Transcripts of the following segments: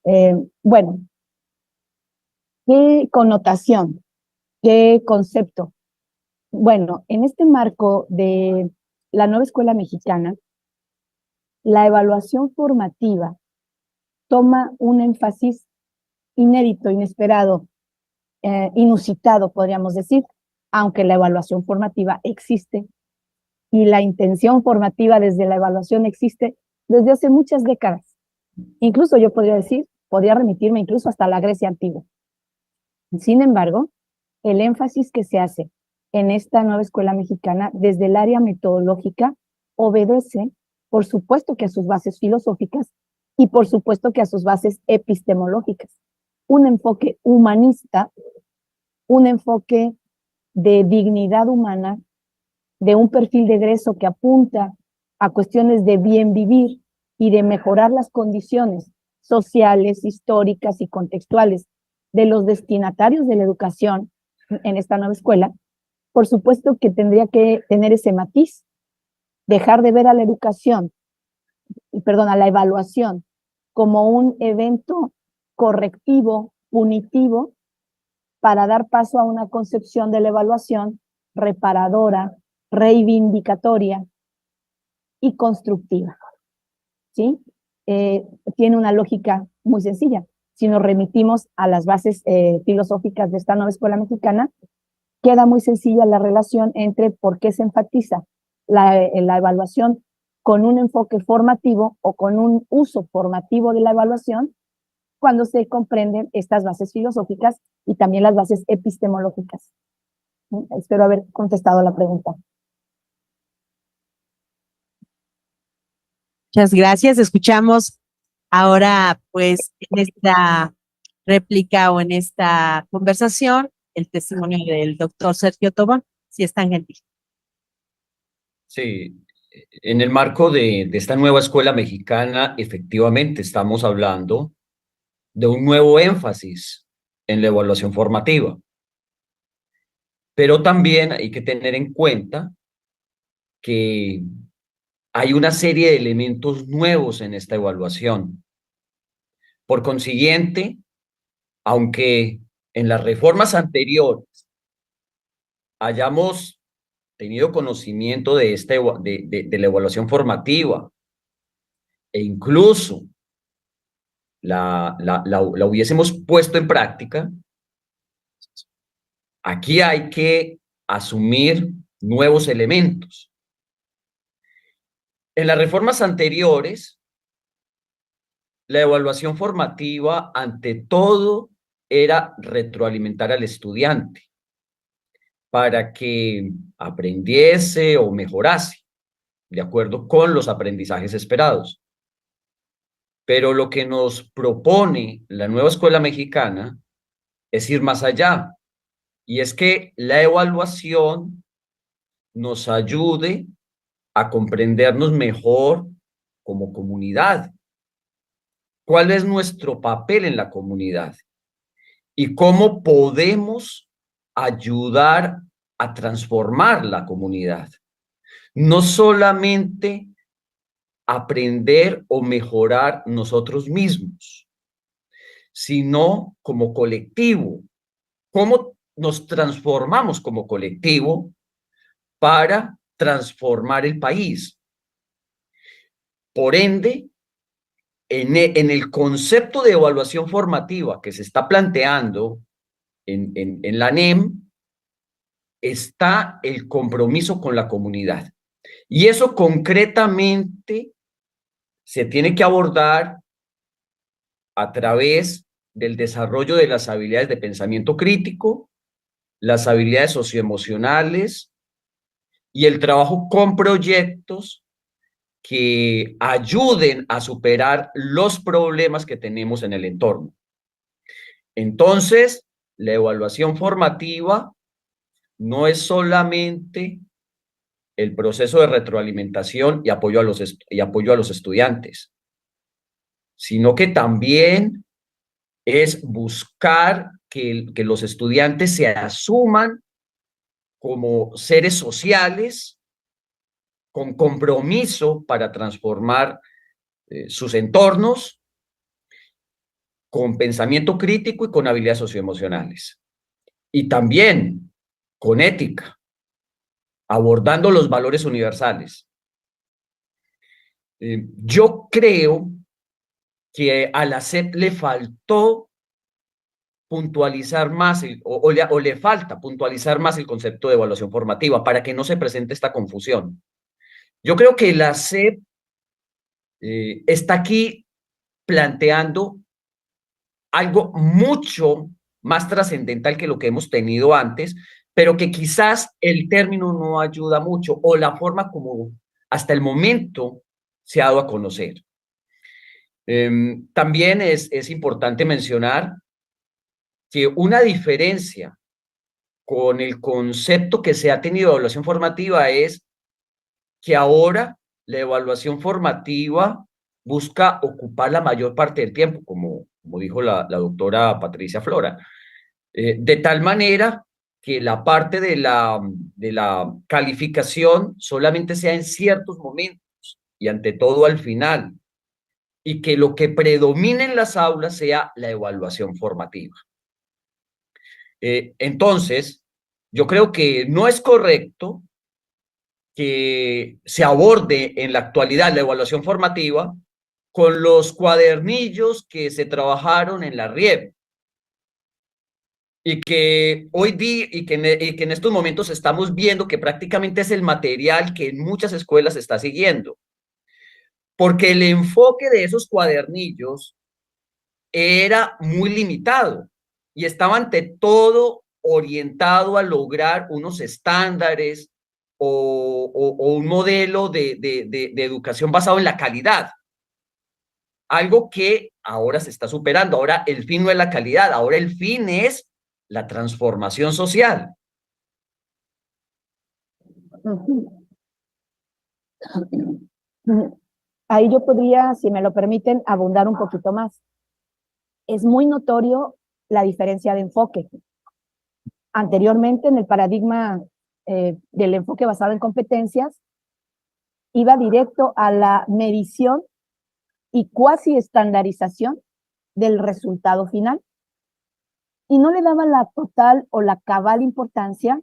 Bueno, ¿qué connotación? ¿Qué concepto? Bueno, en este marco de la nueva escuela mexicana, la evaluación formativa toma un énfasis inédito, inesperado, inusitado, podríamos decir, aunque la evaluación formativa existe y la intención formativa desde la evaluación existe desde hace muchas décadas. Incluso yo podría decir, podría remitirme incluso hasta la Grecia antigua. Sin embargo, el énfasis que se hace en esta nueva escuela mexicana desde el área metodológica obedece, por supuesto, que a sus bases filosóficas y por supuesto que a sus bases epistemológicas. Un enfoque humanista, un enfoque de dignidad humana, de un perfil de egreso que apunta a cuestiones de bien vivir y de mejorar las condiciones sociales, históricas y contextuales de los destinatarios de la educación en esta nueva escuela, por supuesto que tendría que tener ese matiz, dejar de ver a la educación, perdón, a la evaluación como un evento correctivo, punitivo, para dar paso a una concepción de la evaluación reparadora, reivindicatoria y constructiva, ¿sí? Tiene una lógica muy sencilla. Si nos remitimos a las bases filosóficas de esta nueva escuela mexicana, queda muy sencilla la relación entre por qué se enfatiza la evaluación con un enfoque formativo o con un uso formativo de la evaluación cuando se comprenden estas bases filosóficas y también las bases epistemológicas. Espero haber contestado la pregunta. Muchas gracias. Escuchamos ahora, pues, en esta réplica o en esta conversación, el testimonio del doctor Sergio Tobón, si es tan gentil. Sí, en el marco de esta nueva escuela mexicana, efectivamente estamos hablando de un nuevo énfasis en la evaluación formativa. Pero también hay que tener en cuenta que hay una serie de elementos nuevos en esta evaluación. Por consiguiente, aunque en las reformas anteriores hayamos tenido conocimiento de la evaluación formativa e incluso la hubiésemos puesto en práctica, aquí hay que asumir nuevos elementos. En las reformas anteriores, la evaluación formativa, ante todo, era retroalimentar al estudiante para que aprendiese o mejorase de acuerdo con los aprendizajes esperados. Pero lo que nos propone la nueva escuela mexicana es ir más allá, y es que la evaluación nos ayude a comprendernos mejor como comunidad. ¿Cuál es nuestro papel en la comunidad? ¿Y cómo podemos ayudar a transformar la comunidad? No solamente aprender o mejorar nosotros mismos, sino como colectivo. ¿Cómo nos transformamos como colectivo para transformar el país? Por ende, en el concepto de evaluación formativa que se está planteando en la NEM, está el compromiso con la comunidad. Y eso concretamente se tiene que abordar a través del desarrollo de las habilidades de pensamiento crítico, las habilidades socioemocionales y el trabajo con proyectos que ayuden a superar los problemas que tenemos en el entorno. Entonces, la evaluación formativa no es solamente el proceso de retroalimentación y apoyo a los estudiantes, sino que también es buscar que los estudiantes se asuman como seres sociales con compromiso para transformar sus entornos con pensamiento crítico y con habilidades socioemocionales. Y también con ética, abordando los valores universales. Yo creo que a la SEP le faltó puntualizar más, o le falta puntualizar más el concepto de evaluación formativa para que no se presente esta confusión. Yo creo que la SEP está aquí planteando algo mucho más trascendental que lo que hemos tenido antes, pero que quizás el término no ayuda mucho o la forma como hasta el momento se ha dado a conocer. También es importante mencionar que una diferencia con el concepto que se ha tenido de evaluación formativa es que ahora la evaluación formativa busca ocupar la mayor parte del tiempo, como dijo la doctora Patricia Flora, de tal manera que la parte de la calificación solamente sea en ciertos momentos y ante todo al final, y que lo que predomine en las aulas sea la evaluación formativa. Entonces, yo creo que no es correcto que se aborde en la actualidad la evaluación formativa con los cuadernillos que se trabajaron en la RIEP y que hoy día y que en estos momentos estamos viendo que prácticamente es el material que en muchas escuelas se está siguiendo. Porque el enfoque de esos cuadernillos era muy limitado y estaba ante todo orientado a lograr unos estándares o un modelo de educación basado en la calidad. Algo que ahora se está superando. Ahora el fin no es la calidad, ahora el fin es la transformación social. Ahí yo podría, si me lo permiten, abundar un poquito más. Es muy notorio la diferencia de enfoque. Anteriormente, en el paradigma del enfoque basado en competencias, iba directo a la medición y cuasi estandarización del resultado final. Y no le daba la total o la cabal importancia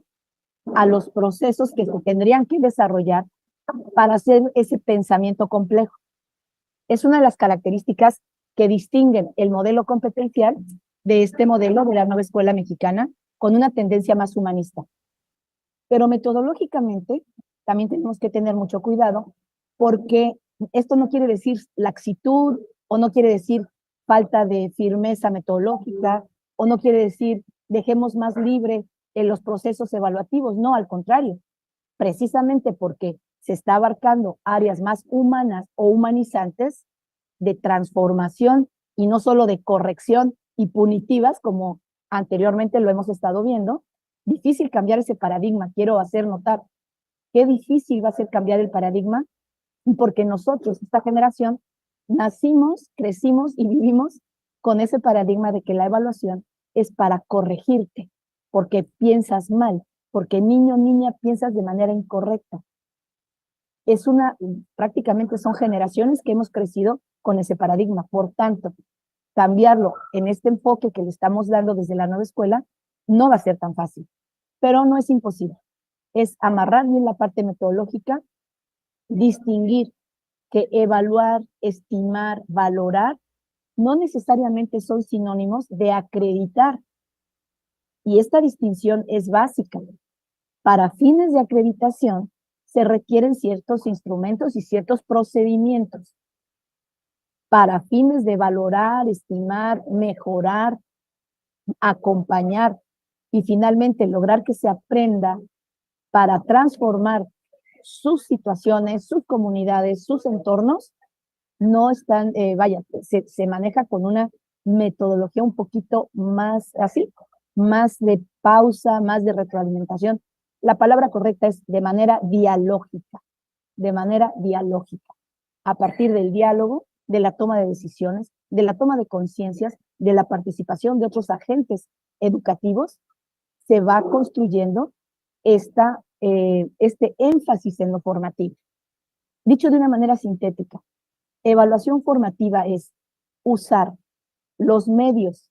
a los procesos que se tendrían que desarrollar para hacer ese pensamiento complejo. Es una de las características que distinguen el modelo competencial de este modelo de la nueva escuela mexicana con una tendencia más humanista. Pero metodológicamente también tenemos que tener mucho cuidado porque esto no quiere decir laxitud o no quiere decir falta de firmeza metodológica o no quiere decir dejemos más libre en los procesos evaluativos. No, al contrario, precisamente porque se está abarcando áreas más humanas o humanizantes de transformación y no solo de corrección y punitivas como anteriormente lo hemos estado viendo. Difícil cambiar ese paradigma, quiero hacer notar qué difícil va a ser cambiar el paradigma porque nosotros, esta generación, nacimos, crecimos y vivimos con ese paradigma de que la evaluación es para corregirte, porque piensas mal, porque niño, niña, piensas de manera incorrecta. Prácticamente son generaciones que hemos crecido con ese paradigma. Por tanto, cambiarlo en este enfoque que le estamos dando desde la nueva escuela no va a ser tan fácil, pero no es imposible. Es amarrar bien la parte metodológica, distinguir que evaluar, estimar, valorar, no necesariamente son sinónimos de acreditar. Y esta distinción es básica. Para fines de acreditación, se requieren ciertos instrumentos y ciertos procedimientos. Para fines de valorar, estimar, mejorar, acompañar y finalmente lograr que se aprenda para transformar sus situaciones, sus comunidades, sus entornos, no están, se maneja con una metodología un poquito más así, más de pausa, más de retroalimentación. La palabra correcta es de manera dialógica, a partir del diálogo, de la toma de decisiones, de la toma de conciencias, de la participación de otros agentes educativos, se va construyendo este énfasis en lo formativo. Dicho de una manera sintética, evaluación formativa es usar los medios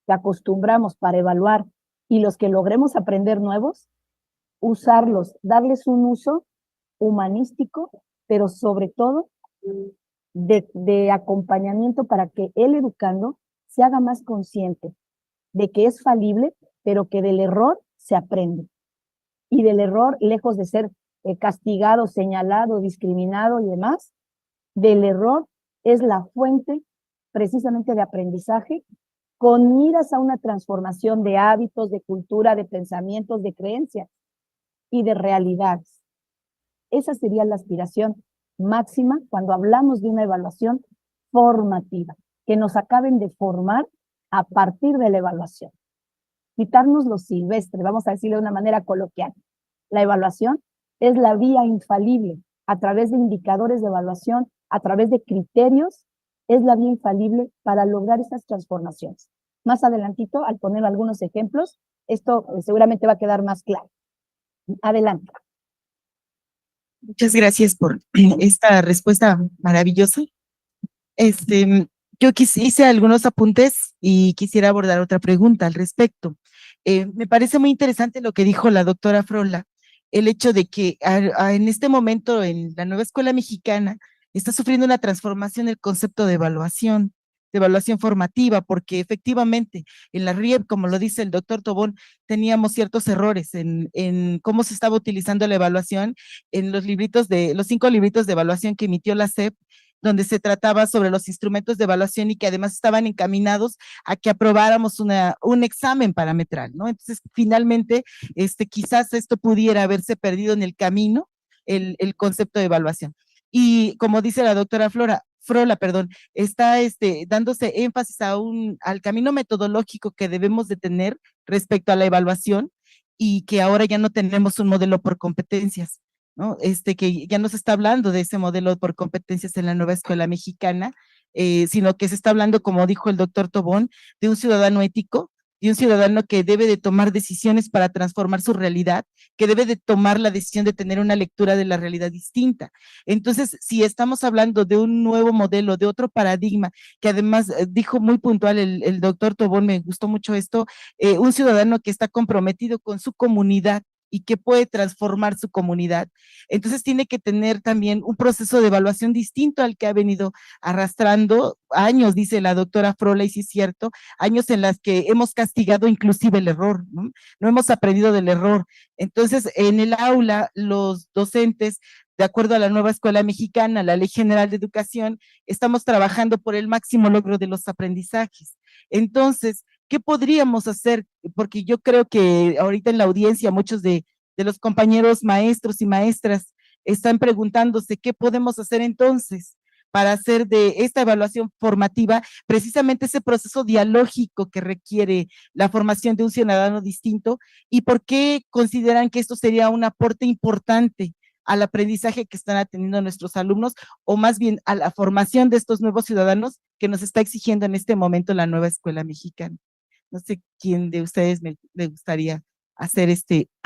que acostumbramos para evaluar y los que logremos aprender nuevos, usarlos, darles un uso humanístico, pero sobre todo de acompañamiento para que el educando se haga más consciente de que es falible, pero que del error se aprende. Y del error, lejos de ser castigado, señalado, discriminado y demás, del error es la fuente precisamente de aprendizaje con miras a una transformación de hábitos, de cultura, de pensamientos, de creencias y de realidades. Esa sería la aspiración máxima cuando hablamos de una evaluación formativa, que nos acaben de formar a partir de la evaluación. Quitarnos lo silvestre, vamos a decirlo de una manera coloquial. La evaluación es la vía infalible, a través de indicadores de evaluación, a través de criterios, es la vía infalible para lograr esas transformaciones. Más adelantito, al poner algunos ejemplos, esto seguramente va a quedar más claro. Adelante. Muchas gracias por esta respuesta maravillosa. Yo hice algunos apuntes y quisiera abordar otra pregunta al respecto. Me parece muy interesante lo que dijo la doctora Frola, el hecho de que en este momento en la nueva escuela mexicana está sufriendo una transformación el concepto de evaluación formativa, porque efectivamente en la RIEP, como lo dice el doctor Tobón, teníamos ciertos errores en cómo se estaba utilizando la evaluación en los 5 libritos de evaluación que emitió la SEP, donde se trataba sobre los instrumentos de evaluación y que además estaban encaminados a que aprobáramos un examen parametral, ¿no? Entonces, finalmente, quizás esto pudiera haberse perdido en el camino, el concepto de evaluación. Y como dice la doctora Frola, está dándose énfasis al camino metodológico que debemos de tener respecto a la evaluación y que ahora ya no tenemos un modelo por competencias, ¿no? Que ya no se está hablando de ese modelo por competencias en la nueva escuela mexicana, sino que se está hablando, como dijo el doctor Tobón, de un ciudadano ético, de un ciudadano que debe de tomar decisiones para transformar su realidad, que debe de tomar la decisión de tener una lectura de la realidad distinta. Entonces, si estamos hablando de un nuevo modelo, de otro paradigma, que además dijo muy puntual el doctor Tobón, me gustó mucho esto, un ciudadano que está comprometido con su comunidad y que puede transformar su comunidad. Entonces tiene que tener también un proceso de evaluación distinto al que ha venido arrastrando años, dice la doctora Frola, y sí es cierto, años en las que hemos castigado inclusive el error, ¿no? No hemos aprendido del error. Entonces, en el aula, los docentes, de acuerdo a la nueva escuela mexicana, la Ley General de Educación, estamos trabajando por el máximo logro de los aprendizajes. Entonces, ¿qué podríamos hacer? Porque yo creo que ahorita en la audiencia muchos de los compañeros maestros y maestras están preguntándose qué podemos hacer entonces para hacer de esta evaluación formativa precisamente ese proceso dialógico que requiere la formación de un ciudadano distinto y por qué consideran que esto sería un aporte importante al aprendizaje que están atendiendo nuestros alumnos o más bien a la formación de estos nuevos ciudadanos que nos está exigiendo en este momento la nueva escuela mexicana. No sé quién de ustedes le gustaría hacer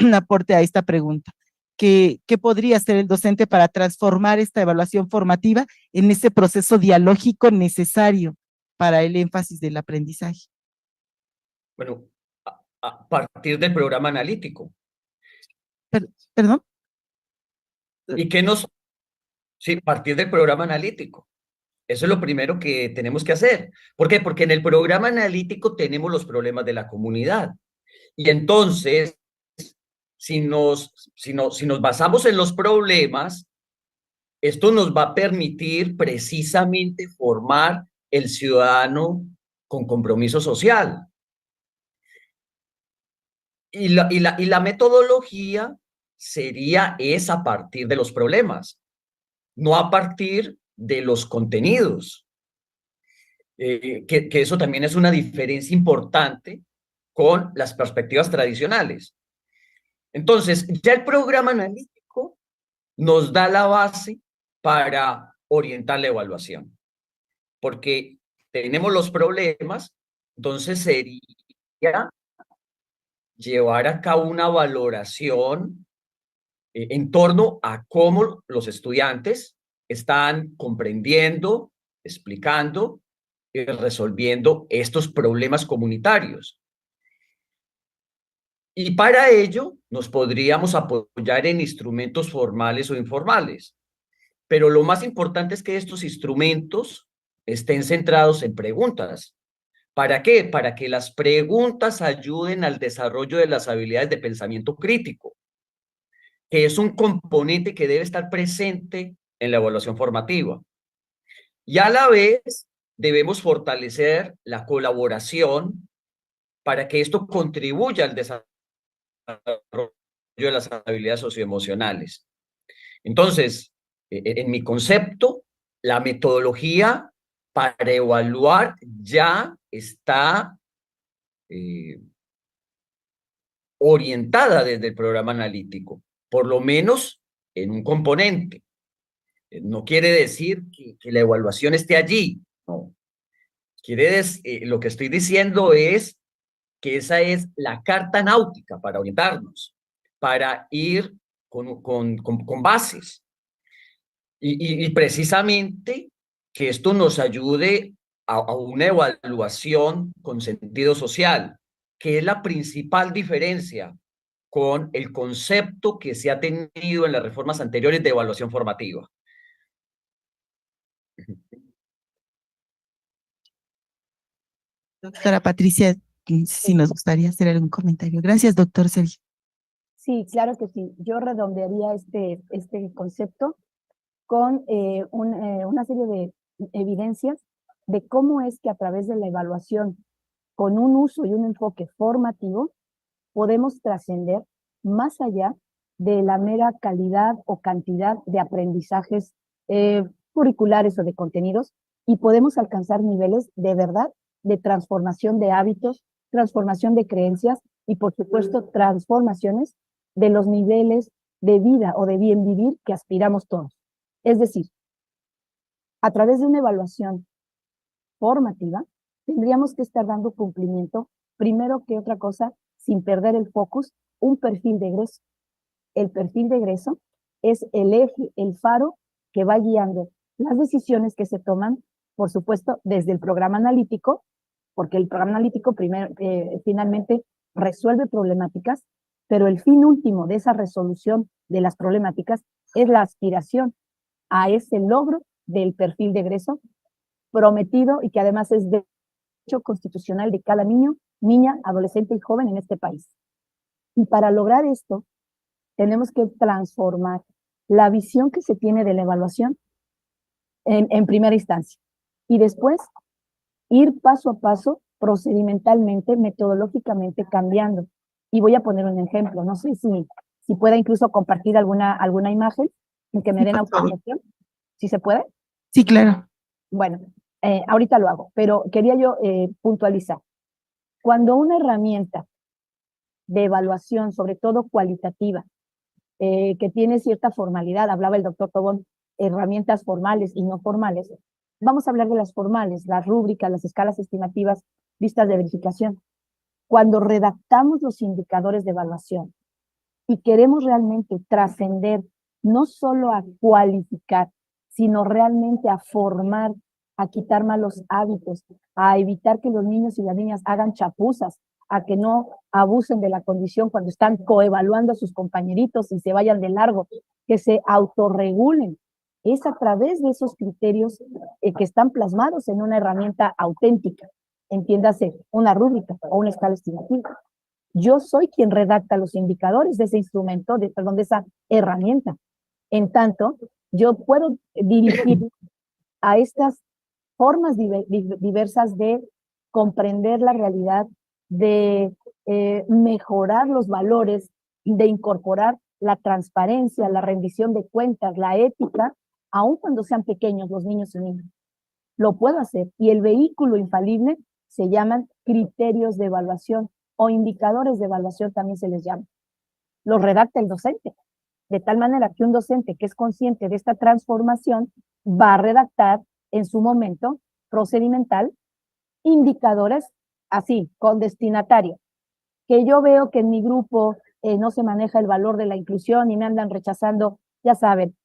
un aporte a esta pregunta. ¿Qué podría hacer el docente para transformar esta evaluación formativa en ese proceso dialógico necesario para el énfasis del aprendizaje? Bueno, a partir del programa analítico. ¿Perdón? ¿Y qué nos? Sí, partir del programa analítico. Eso es lo primero que tenemos que hacer. ¿Por qué? Porque en el programa analítico tenemos los problemas de la comunidad. Y entonces, si nos basamos en los problemas, esto nos va a permitir precisamente formar el ciudadano con compromiso social. Y la metodología es a partir de los problemas, no a partir de los contenidos. Que eso también es una diferencia importante con las perspectivas tradicionales. Entonces, ya el programa analítico nos da la base para orientar la evaluación, porque tenemos los problemas, entonces sería llevar a cabo una valoración en torno a cómo los estudiantes están comprendiendo, explicando resolviendo estos problemas comunitarios. Y para ello nos podríamos apoyar en instrumentos formales o informales. Pero lo más importante es que estos instrumentos estén centrados en preguntas. ¿Para qué? Para que las preguntas ayuden al desarrollo de las habilidades de pensamiento crítico, que es un componente que debe estar presente en la evaluación formativa. Y a la vez debemos fortalecer la colaboración para que esto contribuya al desarrollo de las habilidades socioemocionales. Entonces, en mi concepto, la metodología para evaluar ya está orientada desde el programa analítico, por lo menos en un componente. No quiere decir que la evaluación esté allí, no. Lo que estoy diciendo es que esa es la carta náutica para orientarnos, para ir con bases. Y precisamente que esto nos ayude a una evaluación con sentido social, que es la principal diferencia con el concepto que se ha tenido en las reformas anteriores de evaluación formativa. Doctora Patricia, si nos gustaría hacer algún comentario. Gracias, doctor Sergio. Sí, claro que sí. Yo redondearía este concepto con una serie de evidencias de cómo es que a través de la evaluación, con un uso y un enfoque formativo, podemos trascender más allá de la mera calidad o cantidad de aprendizajes curriculares o de contenidos, y podemos alcanzar niveles de verdad de transformación de hábitos, transformación de creencias y, por supuesto, transformaciones de los niveles de vida o de bien vivir que aspiramos todos. Es decir, a través de una evaluación formativa, tendríamos que estar dando cumplimiento, primero que otra cosa, sin perder el focus, un perfil de egreso. El perfil de egreso es el eje, el faro que va guiando las decisiones que se toman, por supuesto, desde el programa analítico, porque el programa analítico finalmente resuelve problemáticas, pero el fin último de esa resolución de las problemáticas es la aspiración a ese logro del perfil de egreso prometido y que además es derecho constitucional de cada niño, niña, adolescente y joven en este país. Y para lograr esto, tenemos que transformar la visión que se tiene de la evaluación en primera instancia y después ir paso a paso, procedimentalmente, metodológicamente cambiando. Y voy a poner un ejemplo, no sé si pueda incluso compartir alguna imagen en que me den autorización. ¿Sí se puede? Sí, claro. Bueno, ahorita lo hago, pero quería yo puntualizar. Cuando una herramienta de evaluación, sobre todo cualitativa, que tiene cierta formalidad, hablaba el doctor Tobón, herramientas formales y no formales, vamos a hablar de las formales, las rúbricas, las escalas estimativas, listas de verificación. Cuando redactamos los indicadores de evaluación y queremos realmente trascender no solo a cualificar, sino realmente a formar, a quitar malos hábitos, a evitar que los niños y las niñas hagan chapuzas, a que no abusen de la condición cuando están coevaluando a sus compañeritos y se vayan de largo, que se autorregulen. Es a través de esos criterios que están plasmados en una herramienta auténtica, entiéndase, una rúbrica o una escala estimativa. Yo soy quien redacta los indicadores de ese instrumento, de esa herramienta. En tanto, yo puedo dirigir a estas formas diversas de comprender la realidad, de mejorar los valores, de incorporar la transparencia, la rendición de cuentas, la ética, aun cuando sean pequeños los niños y niñas. Lo puedo hacer. Y el vehículo infalible se llaman criterios de evaluación o indicadores de evaluación también se les llama. Los redacta el docente, de tal manera que un docente que es consciente de esta transformación va a redactar en su momento procedimental indicadores así, con destinatario, que yo veo que en mi grupo no se maneja el valor de la inclusión y me andan rechazando, ya saben,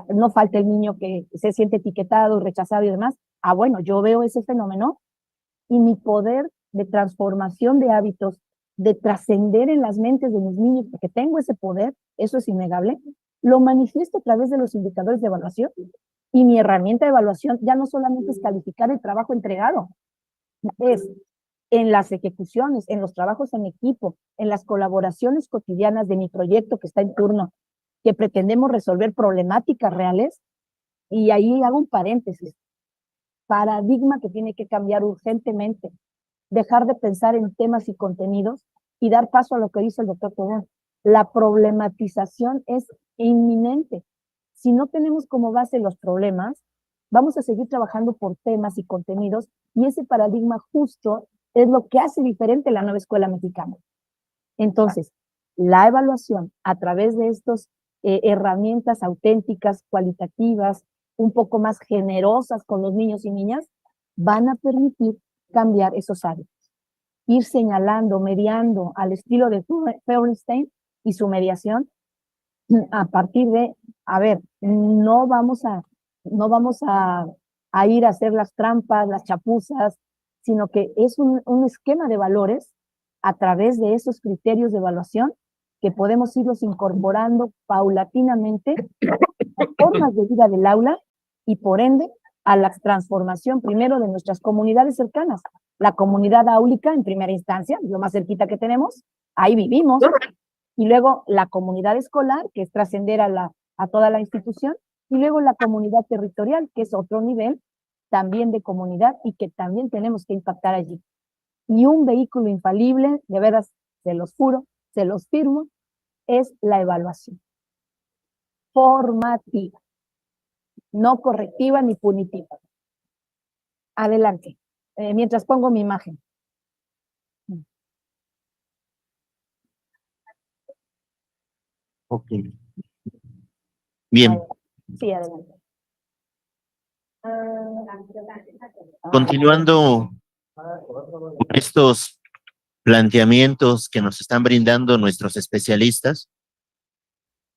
no falta el niño que se siente etiquetado, rechazado y demás. Bueno, yo veo ese fenómeno y mi poder de transformación de hábitos, de trascender en las mentes de mis niños, porque tengo ese poder, eso es innegable, lo manifiesto a través de los indicadores de evaluación. Y mi herramienta de evaluación ya no solamente es calificar el trabajo entregado, es en las ejecuciones, en los trabajos en equipo, en las colaboraciones cotidianas de mi proyecto que está en turno, que pretendemos resolver problemáticas reales. Y ahí hago un paréntesis. Paradigma que tiene que cambiar urgentemente. Dejar de pensar en temas y contenidos y dar paso a lo que dice el doctor Tobón. La problematización es inminente. Si no tenemos como base los problemas, vamos a seguir trabajando por temas y contenidos, y ese paradigma justo es lo que hace diferente la nueva escuela mexicana. Entonces, la evaluación a través de estas herramientas auténticas, cualitativas, un poco más generosas con los niños y niñas, van a permitir cambiar esos hábitos. Ir señalando, mediando al estilo de Feuerstein y su mediación a partir de, a ver, no vamos a ir a hacer las trampas, las chapuzas, sino que es un esquema de valores a través de esos criterios de evaluación que podemos irlos incorporando paulatinamente a formas de vida del aula y por ende a la transformación primero de nuestras comunidades cercanas. La comunidad áulica en primera instancia, lo más cerquita que tenemos, ahí vivimos, y luego la comunidad escolar, que es trascender a toda la institución, y luego la comunidad territorial, que es otro nivel también de comunidad y que también tenemos que impactar allí. Y un vehículo infalible, de veras, se los juro, se los firmo, es la evaluación formativa, no correctiva ni punitiva. Adelante, mientras pongo mi imagen. Ok. Bien, Sí, adelante. continuando con estos planteamientos que nos están brindando nuestros especialistas,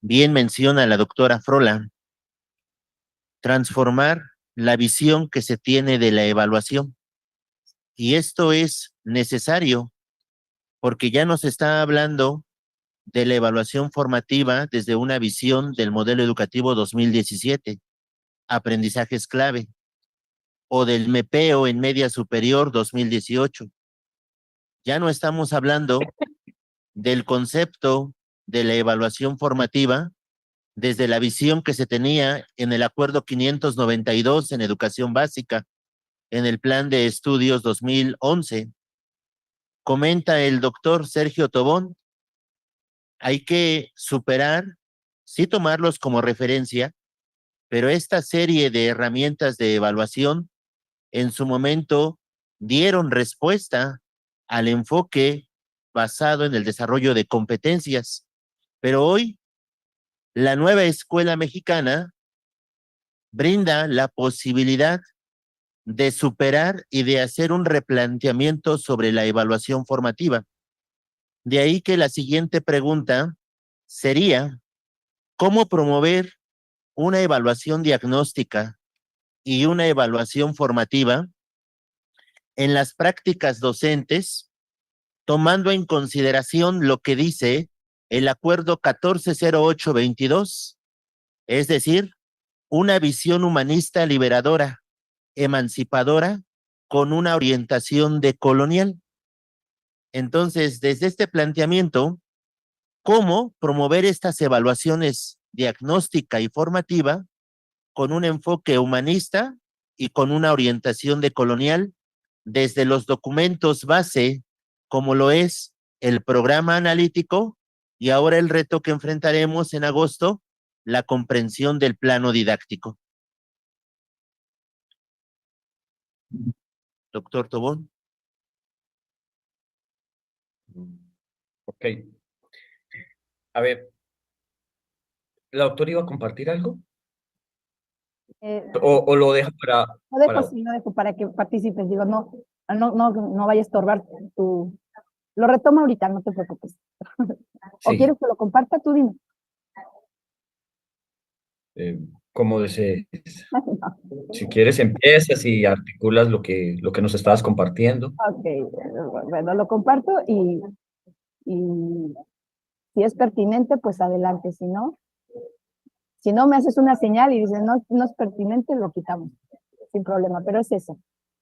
bien menciona la doctora Frola, transformar la visión que se tiene de la evaluación. Y esto es necesario porque ya nos está hablando de la evaluación formativa desde una visión del modelo educativo 2017, aprendizajes clave, o del MEPEO en media superior 2018. Ya no estamos hablando del concepto de la evaluación formativa desde la visión que se tenía en el Acuerdo 592 en educación básica, en el Plan de Estudios 2011. Comenta el doctor Sergio Tobón, hay que superar, sí tomarlos como referencia, pero esta serie de herramientas de evaluación en su momento dieron respuesta al enfoque basado en el desarrollo de competencias. Pero hoy, la nueva escuela mexicana brinda la posibilidad de superar y de hacer un replanteamiento sobre la evaluación formativa. De ahí que la siguiente pregunta sería, ¿cómo promover una evaluación diagnóstica y una evaluación formativa en las prácticas docentes, tomando en consideración lo que dice el Acuerdo 140822, es decir, una visión humanista liberadora, emancipadora, con una orientación decolonial? Entonces, desde este planteamiento, ¿cómo promover estas evaluaciones diagnóstica y formativa con un enfoque humanista y con una orientación decolonial desde los documentos base, como lo es el programa analítico y ahora el reto que enfrentaremos en agosto, la comprensión del plano didáctico? Doctor Tobón. Ok. A ver, ¿la doctora iba a compartir algo? ¿O lo deja Lo dejo para que participes. Digo, no vaya a estorbar tu. Lo retomo ahorita, no te preocupes. ¿O Sí. quieres que lo comparta? Tú dime. Como desees. Si quieres, empiezas y articulas lo que nos estabas compartiendo. Ok, bueno, lo comparto y si es pertinente, pues adelante. Si no me haces una señal y dices no, no es pertinente, lo quitamos sin problema, pero es eso.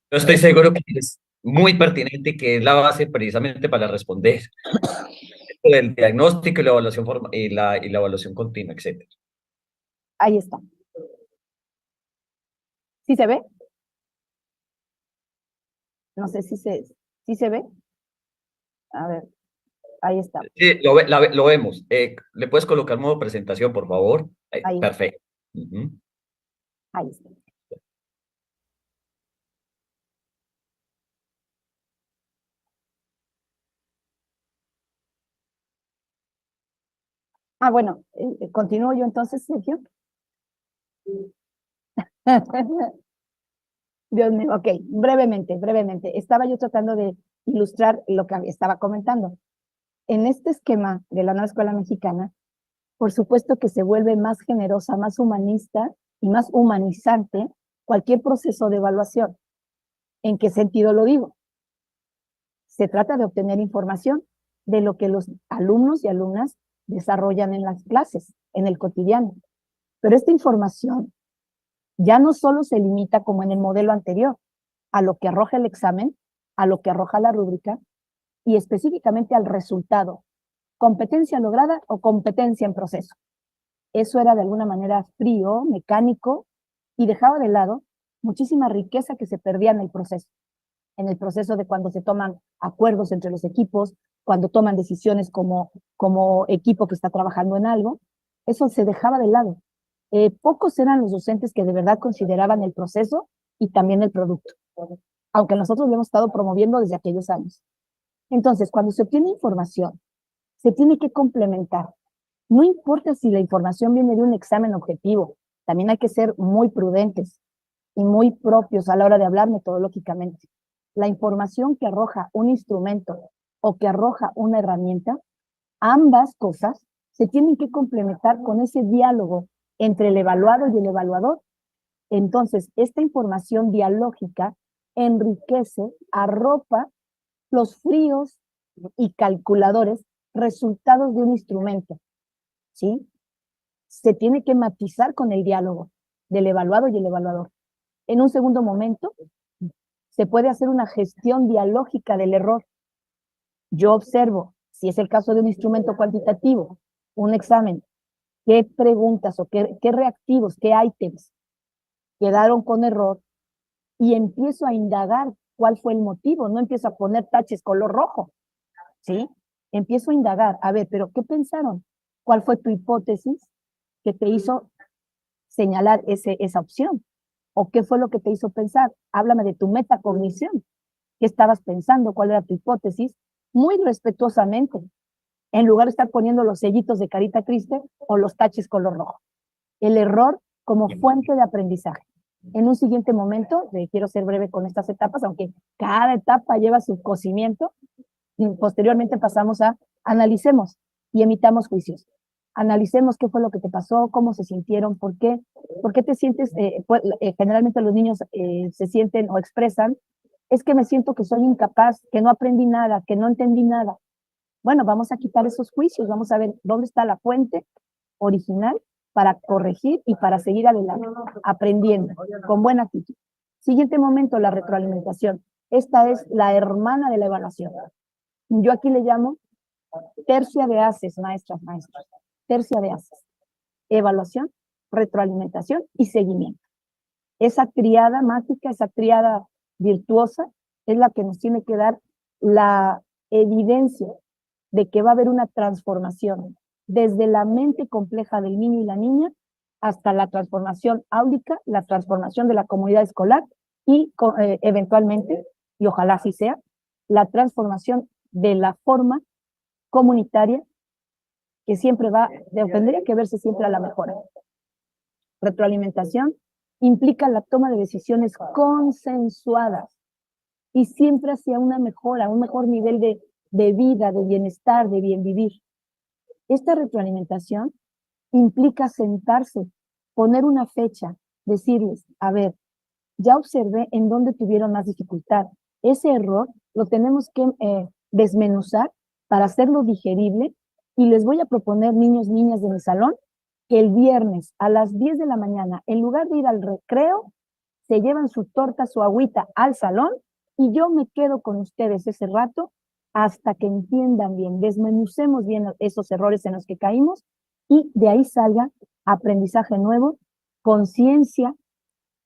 Yo estoy seguro que es muy pertinente y que es la base precisamente para responder el diagnóstico y la evaluación y la evaluación continua, etcétera. Ahí está. ¿Sí se ve? No sé si se ve. A ver, ahí está. Sí, lo vemos. ¿Le puedes colocar modo presentación, por favor? Ahí. Perfecto. Ujú. Ahí está. Ah, bueno, continúo yo entonces, Sergio. Dios mío, ok, brevemente. Estaba yo tratando de ilustrar lo que estaba comentando. En este esquema de la nueva escuela mexicana, por supuesto que se vuelve más generosa, más humanista y más humanizante cualquier proceso de evaluación. ¿En qué sentido lo digo? Se trata de obtener información de lo que los alumnos y alumnas desarrollan en las clases, en el cotidiano. Pero esta información ya no solo se limita como en el modelo anterior, a lo que arroja el examen, a lo que arroja la rúbrica y específicamente al resultado, competencia lograda o competencia en proceso. Eso era de alguna manera frío, mecánico y dejaba de lado muchísima riqueza que se perdía en el proceso de cuando se toman acuerdos entre los equipos, cuando toman decisiones como equipo que está trabajando en algo, eso se dejaba de lado. Pocos eran los docentes que de verdad consideraban el proceso y también el producto, aunque nosotros lo hemos estado promoviendo desde aquellos años. Entonces, cuando se obtiene información, se tiene que complementar. No importa si la información viene de un examen objetivo, también hay que ser muy prudentes y muy propios a la hora de hablar metodológicamente. La información que arroja un instrumento o que arroja una herramienta, ambas cosas se tienen que complementar con ese diálogo entre el evaluado y el evaluador. Entonces, esta información dialógica enriquece, arropa los fríos y calculadores resultados de un instrumento, ¿sí? Se tiene que matizar con el diálogo del evaluado y el evaluador. En un segundo momento, se puede hacer una gestión dialógica del error. Yo observo, si es el caso de un instrumento cuantitativo, un examen, qué preguntas o qué reactivos, qué ítems quedaron con error y empiezo a indagar cuál fue el motivo. No empiezo a poner taches color rojo, ¿sí? Empiezo a indagar, a ver, pero ¿qué pensaron? ¿Cuál fue tu hipótesis que te hizo señalar esa opción? ¿O qué fue lo que te hizo pensar? Háblame de tu metacognición. ¿Qué estabas pensando? ¿Cuál era tu hipótesis? Muy respetuosamente, en lugar de estar poniendo los sellitos de carita triste o los taches color rojo. El error como fuente de aprendizaje. En un siguiente momento, quiero ser breve con estas etapas, aunque cada etapa lleva su cocimiento, y posteriormente pasamos a analicemos y emitamos juicios. Analicemos qué fue lo que te pasó, cómo se sintieron, por qué te sientes, generalmente los niños se sienten o expresan, es que me siento que soy incapaz, que no aprendí nada, que no entendí nada. Bueno, vamos a quitar esos juicios, vamos a ver dónde está la fuente original para corregir y para seguir adelante, aprendiendo con buena actitud. Siguiente momento, la retroalimentación. Esta es la hermana de la evaluación. Yo aquí le llamo tercia de haces, maestras, maestros. Tercia de haces. Evaluación, retroalimentación y seguimiento. Esa triada mágica, esa triada virtuosa, es la que nos tiene que dar la evidencia de que va a haber una transformación desde la mente compleja del niño y la niña hasta la transformación áulica, la transformación de la comunidad escolar y eventualmente, y ojalá así sea, la transformación de la forma comunitaria que siempre tendría que verse siempre a la mejora. Retroalimentación implica la toma de decisiones consensuadas y siempre hacia una mejora, un mejor nivel de vida, de bienestar, de bien vivir. Esta retroalimentación implica sentarse poner una fecha, decirles, a ver, ya observé en dónde tuvieron más dificultad. Ese error lo tenemos que desmenuzar para hacerlo digerible y les voy a proponer, niños, niñas de mi salón, que el viernes a las 10 de la mañana, en lugar de ir al recreo, se llevan su torta, su agüita al salón y yo me quedo con ustedes ese rato hasta que entiendan bien, desmenucemos bien esos errores en los que caímos y de ahí salga aprendizaje nuevo, conciencia,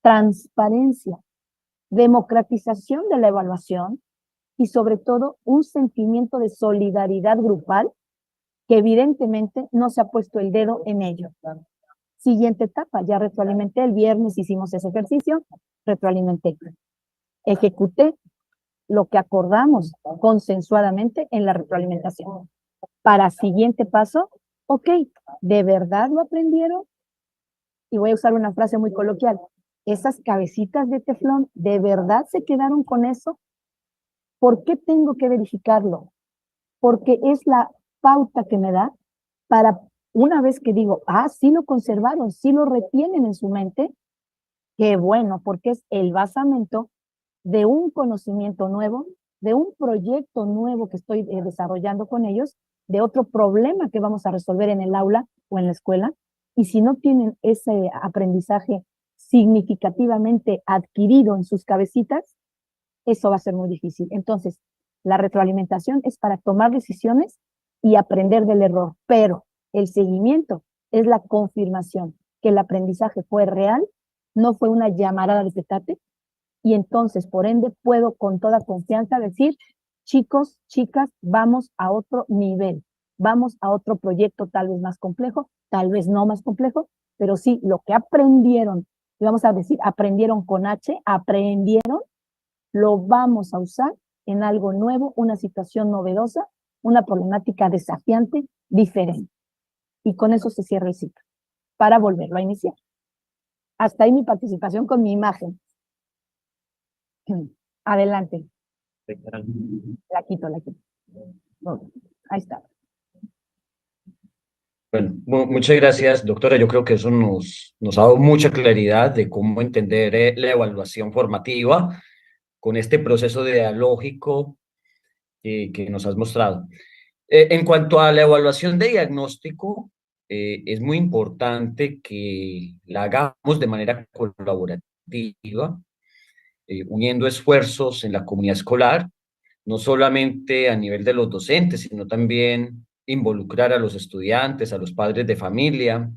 transparencia, democratización de la evaluación y sobre todo un sentimiento de solidaridad grupal que evidentemente no se ha puesto el dedo en ello. Siguiente etapa, ya retroalimenté, el viernes hicimos ese ejercicio, retroalimenté. Ejecuté lo que acordamos consensuadamente en la retroalimentación. Para siguiente paso, ok, ¿de verdad lo aprendieron? Y voy a usar una frase muy coloquial. ¿Esas cabecitas de teflón de verdad se quedaron con eso? ¿Por qué tengo que verificarlo? Porque es la pauta que me da para una vez que digo, sí lo conservaron, sí lo retienen en su mente, qué bueno, porque es el basamento de un conocimiento nuevo, de un proyecto nuevo que estoy desarrollando con ellos, de otro problema que vamos a resolver en el aula o en la escuela. Y si no tienen ese aprendizaje significativamente adquirido en sus cabecitas, eso va a ser muy difícil. Entonces, la retroalimentación es para tomar decisiones y aprender del error, pero el seguimiento es la confirmación que el aprendizaje fue real, no fue una llamarada de petate, y entonces, por ende, puedo con toda confianza decir, chicos, chicas, vamos a otro nivel, vamos a otro proyecto tal vez más complejo, tal vez no más complejo, pero sí, lo que aprendieron, y vamos a decir, aprendieron con H, aprendieron, lo vamos a usar en algo nuevo, una situación novedosa, una problemática desafiante, diferente. Y con eso se cierra el ciclo, para volverlo a iniciar. Hasta ahí mi participación con mi imagen. Adelante. La quito. Ahí está. Bueno, muchas gracias, doctora. Yo creo que eso nos ha dado mucha claridad de cómo entender la evaluación formativa con este proceso dialógico que nos has mostrado. En cuanto a la evaluación de diagnóstico, es muy importante que la hagamos de manera colaborativa, uniendo esfuerzos en la comunidad escolar, no solamente a nivel de los docentes, sino también involucrar a los estudiantes, a los padres de familia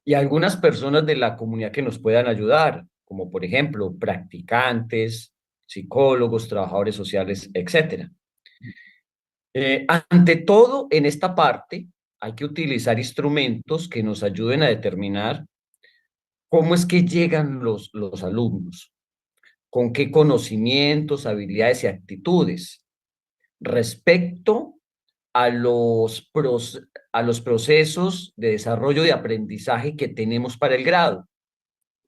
y a algunas personas de la comunidad que nos puedan ayudar, como por ejemplo practicantes, psicólogos, trabajadores sociales, etcétera. Ante todo, en esta parte hay que utilizar instrumentos que nos ayuden a determinar cómo es que llegan los alumnos, con qué conocimientos, habilidades y actitudes respecto a los procesos de desarrollo de aprendizaje que tenemos para el grado,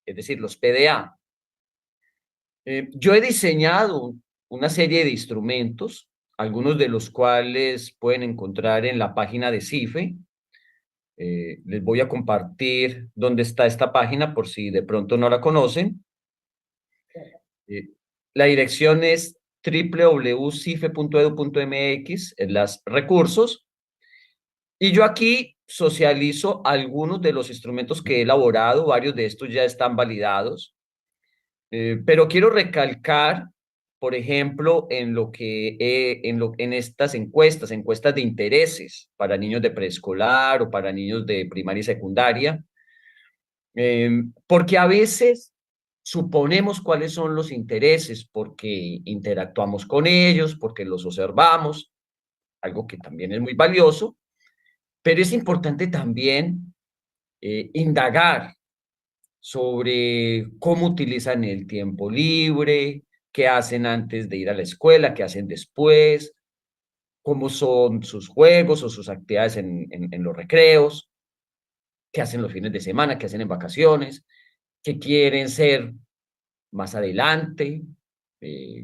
es decir, los PDA. Yo he diseñado una serie de instrumentos, algunos de los cuales pueden encontrar en la página de CIFE. Les voy a compartir dónde está esta página por si de pronto no la conocen. La dirección es www.cife.edu.mx, en los recursos. Y yo aquí socializo algunos de los instrumentos que he elaborado, varios de estos ya están validados. Pero quiero recalcar, por ejemplo, en estas encuestas de intereses para niños de preescolar o para niños de primaria y secundaria, porque a veces suponemos cuáles son los intereses, porque interactuamos con ellos, porque los observamos, algo que también es muy valioso, pero es importante también indagar sobre cómo utilizan el tiempo libre, qué hacen antes de ir a la escuela, qué hacen después, cómo son sus juegos o sus actividades en los recreos, qué hacen los fines de semana, qué hacen en vacaciones, qué quieren ser más adelante,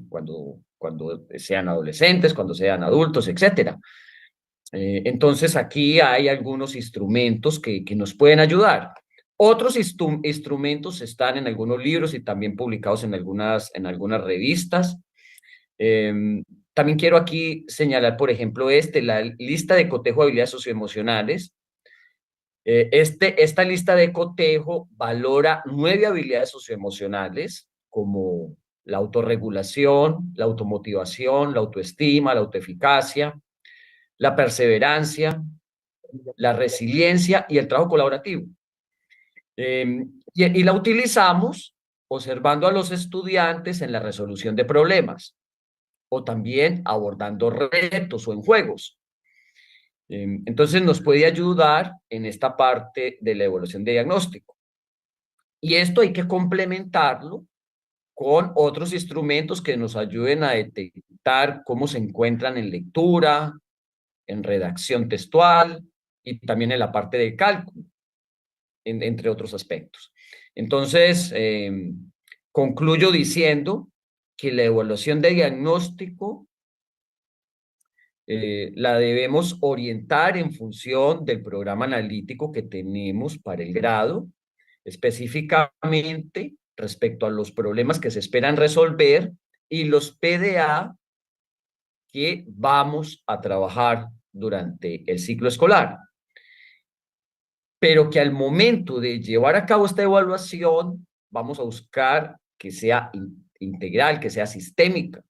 cuando sean adolescentes, cuando sean adultos, etcétera. Entonces aquí hay algunos instrumentos que nos pueden ayudar. Otros instrumentos están en algunos libros y también publicados en algunas revistas. También quiero aquí señalar, por ejemplo, la lista de cotejo de habilidades socioemocionales. Esta lista de cotejo valora 9 habilidades socioemocionales como la autorregulación, la automotivación, la autoestima, la autoeficacia, la perseverancia, la resiliencia y el trabajo colaborativo. Y la utilizamos observando a los estudiantes en la resolución de problemas o también abordando retos o en juegos. Entonces nos puede ayudar en esta parte de la evaluación de diagnóstico. Y esto hay que complementarlo con otros instrumentos que nos ayuden a detectar cómo se encuentran en lectura, en redacción textual y también en la parte de cálculo, entre otros aspectos. Entonces, concluyo diciendo que la evaluación de diagnóstico la debemos orientar en función del programa analítico que tenemos para el grado, específicamente respecto a los problemas que se esperan resolver y los PDA que vamos a trabajar durante el ciclo escolar. Pero que al momento de llevar a cabo esta evaluación, vamos a buscar que sea integral, que sea sistémica,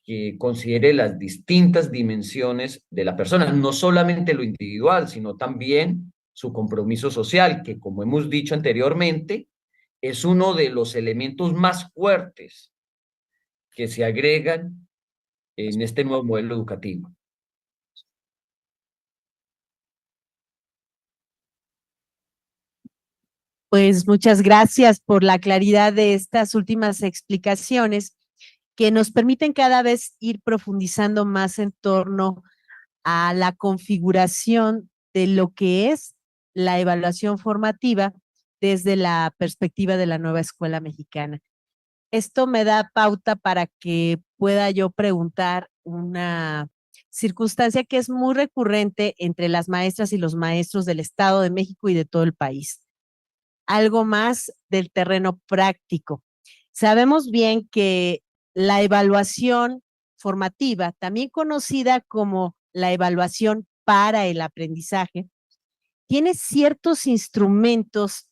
que considere las distintas dimensiones de la persona, no solamente lo individual, sino también su compromiso social, que como hemos dicho anteriormente, es uno de los elementos más fuertes que se agregan en este nuevo modelo educativo. Pues muchas gracias por la claridad de estas últimas explicaciones que nos permiten cada vez ir profundizando más en torno a la configuración de lo que es la evaluación formativa desde la perspectiva de la nueva escuela mexicana. Esto me da pauta para que pueda yo preguntar una circunstancia que es muy recurrente entre las maestras y los maestros del Estado de México y de todo el país. Algo más del terreno práctico. Sabemos bien que la evaluación formativa, también conocida como la evaluación para el aprendizaje, tiene ciertos instrumentos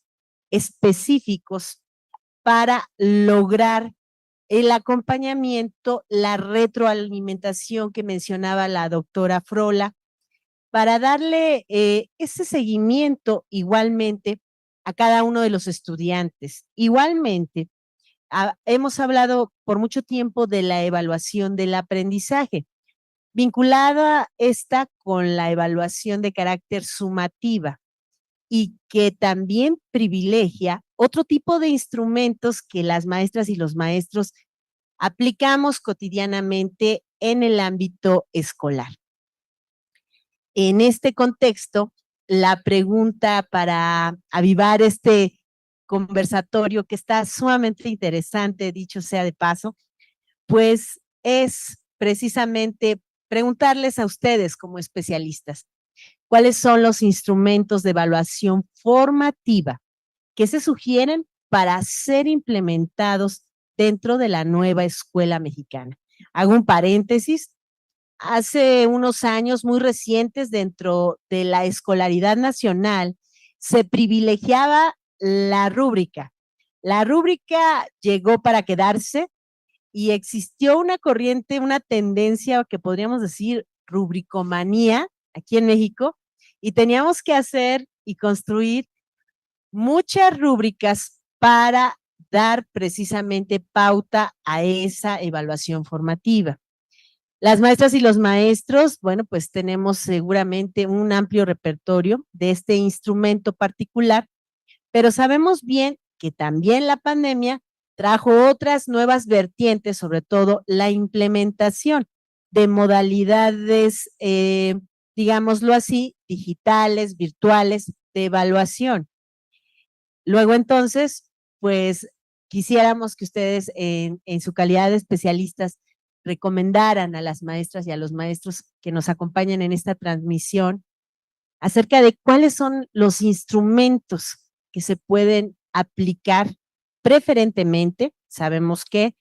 específicos para lograr el acompañamiento, la retroalimentación que mencionaba la doctora Frola, para darle ese seguimiento igualmente a cada uno de los estudiantes. Igualmente, hemos hablado por mucho tiempo de la evaluación del aprendizaje, vinculada esta con la evaluación de carácter sumativa y que también privilegia otro tipo de instrumentos que las maestras y los maestros aplicamos cotidianamente en el ámbito escolar. En este contexto, la pregunta para avivar este conversatorio que está sumamente interesante, dicho sea de paso, pues es precisamente preguntarles a ustedes como especialistas, ¿cuáles son los instrumentos de evaluación formativa que se sugieren para ser implementados dentro de la nueva escuela mexicana? Hago un paréntesis. Hace unos años muy recientes, dentro de la escolaridad nacional, se privilegiaba la rúbrica. La rúbrica llegó para quedarse y existió una corriente, una tendencia que podríamos decir rubricomanía aquí en México, y teníamos que hacer y construir muchas rúbricas para dar precisamente pauta a esa evaluación formativa. Las maestras y los maestros, bueno, pues tenemos seguramente un amplio repertorio de este instrumento particular, pero sabemos bien que también la pandemia trajo otras nuevas vertientes, sobre todo la implementación de modalidades, digámoslo así, digitales, virtuales, de evaluación. Luego entonces, pues quisiéramos que ustedes en su calidad de especialistas recomendaran a las maestras y a los maestros que nos acompañan en esta transmisión acerca de cuáles son los instrumentos que se pueden aplicar preferentemente. Sabemos que,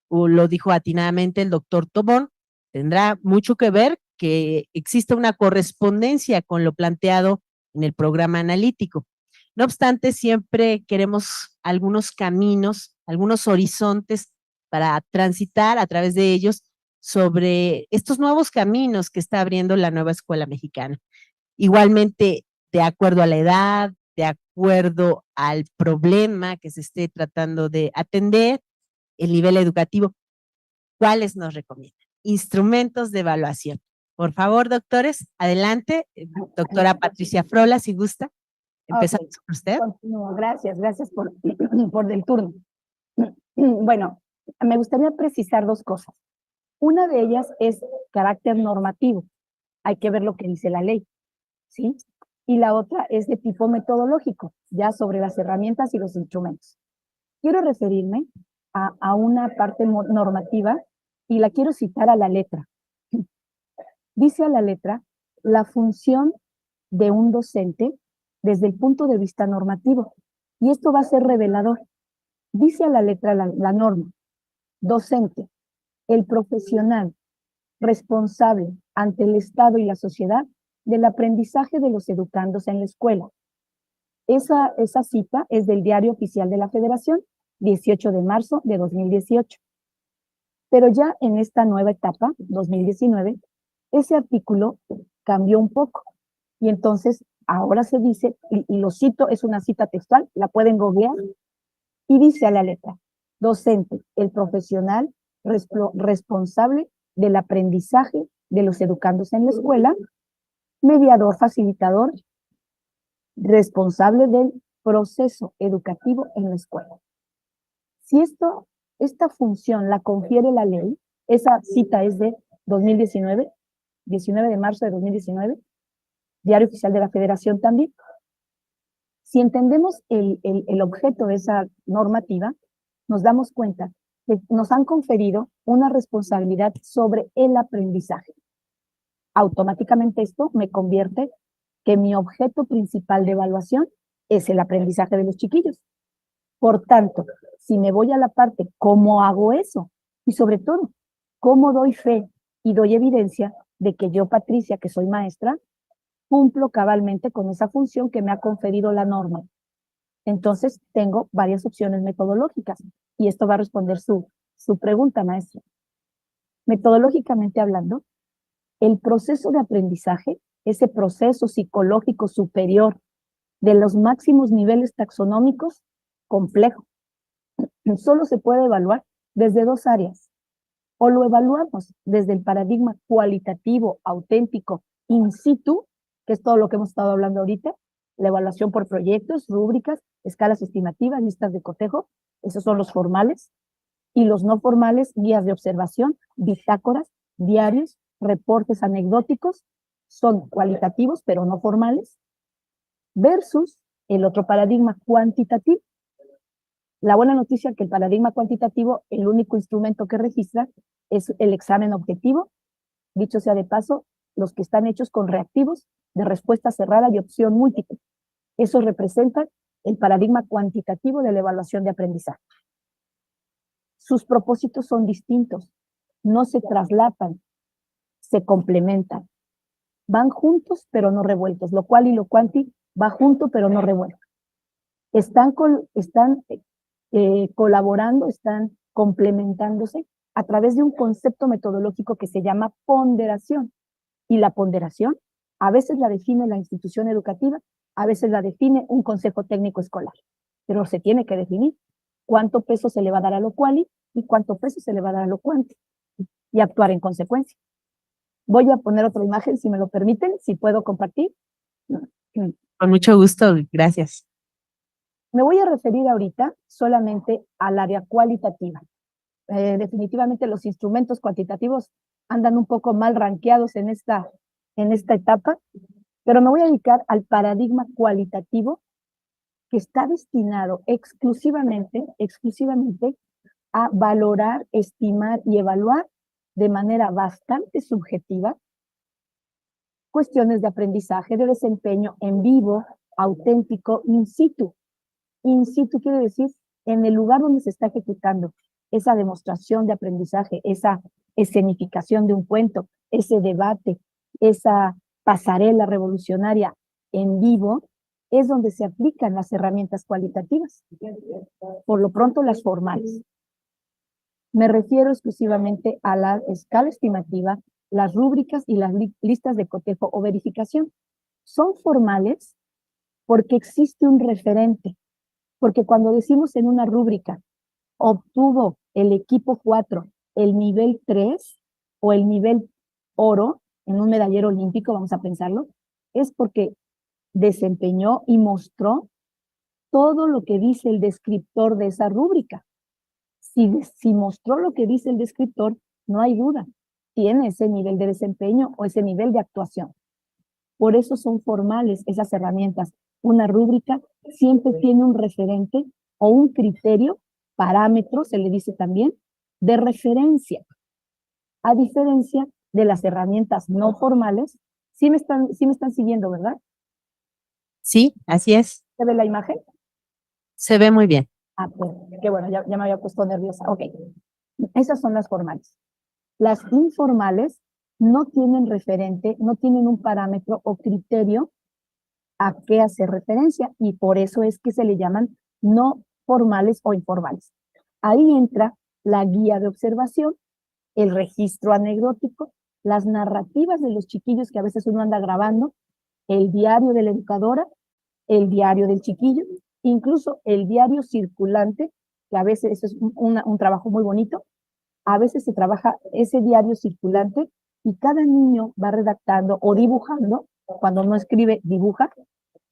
lo dijo atinadamente el doctor Tobón, tendrá mucho que ver que existe una correspondencia con lo planteado en el programa analítico. No obstante, siempre queremos algunos caminos, algunos horizontes para transitar a través de ellos sobre estos nuevos caminos que está abriendo la nueva escuela mexicana. Igualmente, de acuerdo a la edad, de acuerdo al problema que se esté tratando de atender, el nivel educativo, ¿cuáles nos recomiendan? Instrumentos de evaluación. Por favor, doctores, adelante. Doctora Patricia Frola, si gusta. Empezamos con usted. Continúo. Gracias por, por del turno. Bueno, me gustaría precisar dos cosas. Una de ellas es carácter normativo. Hay que ver lo que dice la ley, ¿sí? Y la otra es de tipo metodológico, ya sobre las herramientas y los instrumentos. Quiero referirme a una parte normativa y la quiero citar a la letra. Dice a la letra la función de un docente desde el punto de vista normativo. Y esto va a ser revelador. Dice a la letra la norma: docente, el profesional responsable ante el Estado y la sociedad del aprendizaje de los educandos en la escuela. Esa cita es del Diario Oficial de la Federación, 18 de marzo de 2018. Pero ya en esta nueva etapa, 2019, ese artículo cambió un poco. Y entonces ahora se dice, y lo cito, es una cita textual, la pueden googlear, y dice a la letra: docente, el profesional responsable del aprendizaje de los educandos en la escuela, mediador, facilitador, responsable del proceso educativo en la escuela. Si esta función la confiere la ley, esa cita es de 2019, 19 de marzo de 2019, Diario Oficial de la Federación también. Si entendemos el objeto de esa normativa, nos damos cuenta que nos han conferido una responsabilidad sobre el aprendizaje. Automáticamente esto me convierte que mi objeto principal de evaluación es el aprendizaje de los chiquillos. Por tanto, si me voy a la parte, ¿cómo hago eso? Y sobre todo, ¿cómo doy fe y doy evidencia de que yo, Patricia, que soy maestra, cumplo cabalmente con esa función que me ha conferido la norma? Entonces, tengo varias opciones metodológicas y esto va a responder su pregunta, maestro. Metodológicamente hablando, el proceso de aprendizaje, ese proceso psicológico superior de los máximos niveles taxonómicos, complejo. Solo se puede evaluar desde dos áreas. O lo evaluamos desde el paradigma cualitativo, auténtico, in situ, que es todo lo que hemos estado hablando ahorita, la evaluación por proyectos, rúbricas, escalas estimativas, listas de cotejo, esos son los formales, y los no formales, guías de observación, bitácoras, diarios, reportes anecdóticos, son cualitativos pero no formales, versus el otro paradigma cuantitativo. La buena noticia es que el paradigma cuantitativo, el único instrumento que registra es el examen objetivo, dicho sea de paso, los que están hechos con reactivos de respuesta cerrada y opción múltiple. Eso representa el paradigma cuantitativo de la evaluación de aprendizaje. Sus propósitos son distintos, no se traslapan, se complementan. Van juntos pero no revueltos, lo cual y lo cuanti va junto pero no revuelto. Están colaborando, están complementándose a través de un concepto metodológico que se llama ponderación. Y la ponderación a veces la define la institución educativa, a veces la define un consejo técnico escolar, pero se tiene que definir cuánto peso se le va a dar a lo quali y cuánto peso se le va a dar a lo cuanti, y actuar en consecuencia. Voy a poner otra imagen, si me lo permiten, si puedo compartir. Con mucho gusto, gracias. Me voy a referir ahorita solamente al área cualitativa. Definitivamente los instrumentos cuantitativos andan un poco mal rankeados en esta etapa, pero me voy a dedicar al paradigma cualitativo que está destinado exclusivamente a valorar, estimar y evaluar de manera bastante subjetiva cuestiones de aprendizaje, de desempeño en vivo, auténtico, in situ. In situ quiere decir en el lugar donde se está ejecutando esa demostración de aprendizaje, esa escenificación de un cuento, ese debate, esa pasarela revolucionaria en vivo, es donde se aplican las herramientas cualitativas. Por lo pronto, las formales. Me refiero exclusivamente a la escala estimativa, las rúbricas y las listas de cotejo o verificación. Son formales porque existe un referente, porque cuando decimos en una rúbrica, obtuvo el equipo 4 el nivel 3 o el nivel oro en un medallero olímpico, vamos a pensarlo, es porque desempeñó y mostró todo lo que dice el descriptor de esa rúbrica. Si mostró lo que dice el descriptor, no hay duda, tiene ese nivel de desempeño o ese nivel de actuación. Por eso son formales esas herramientas. Una rúbrica siempre tiene un referente o un criterio, parámetro, se le dice también, de referencia. A diferencia de las herramientas no formales, sí me están siguiendo, ¿verdad? Sí, así es. ¿Se ve la imagen? Se ve muy bien. Ah, pues, qué bueno, ya me había puesto nerviosa. Ok, esas son las formales. Las informales no tienen referente, no tienen un parámetro o criterio a qué hacer referencia y por eso es que se le llaman no formales o informales. Ahí entra la guía de observación, el registro anecdótico, las narrativas de los chiquillos que a veces uno anda grabando, el diario de la educadora, el diario del chiquillo, incluso el diario circulante, que a veces eso es un trabajo muy bonito. A veces se trabaja ese diario circulante y cada niño va redactando o dibujando, cuando no escribe, dibuja,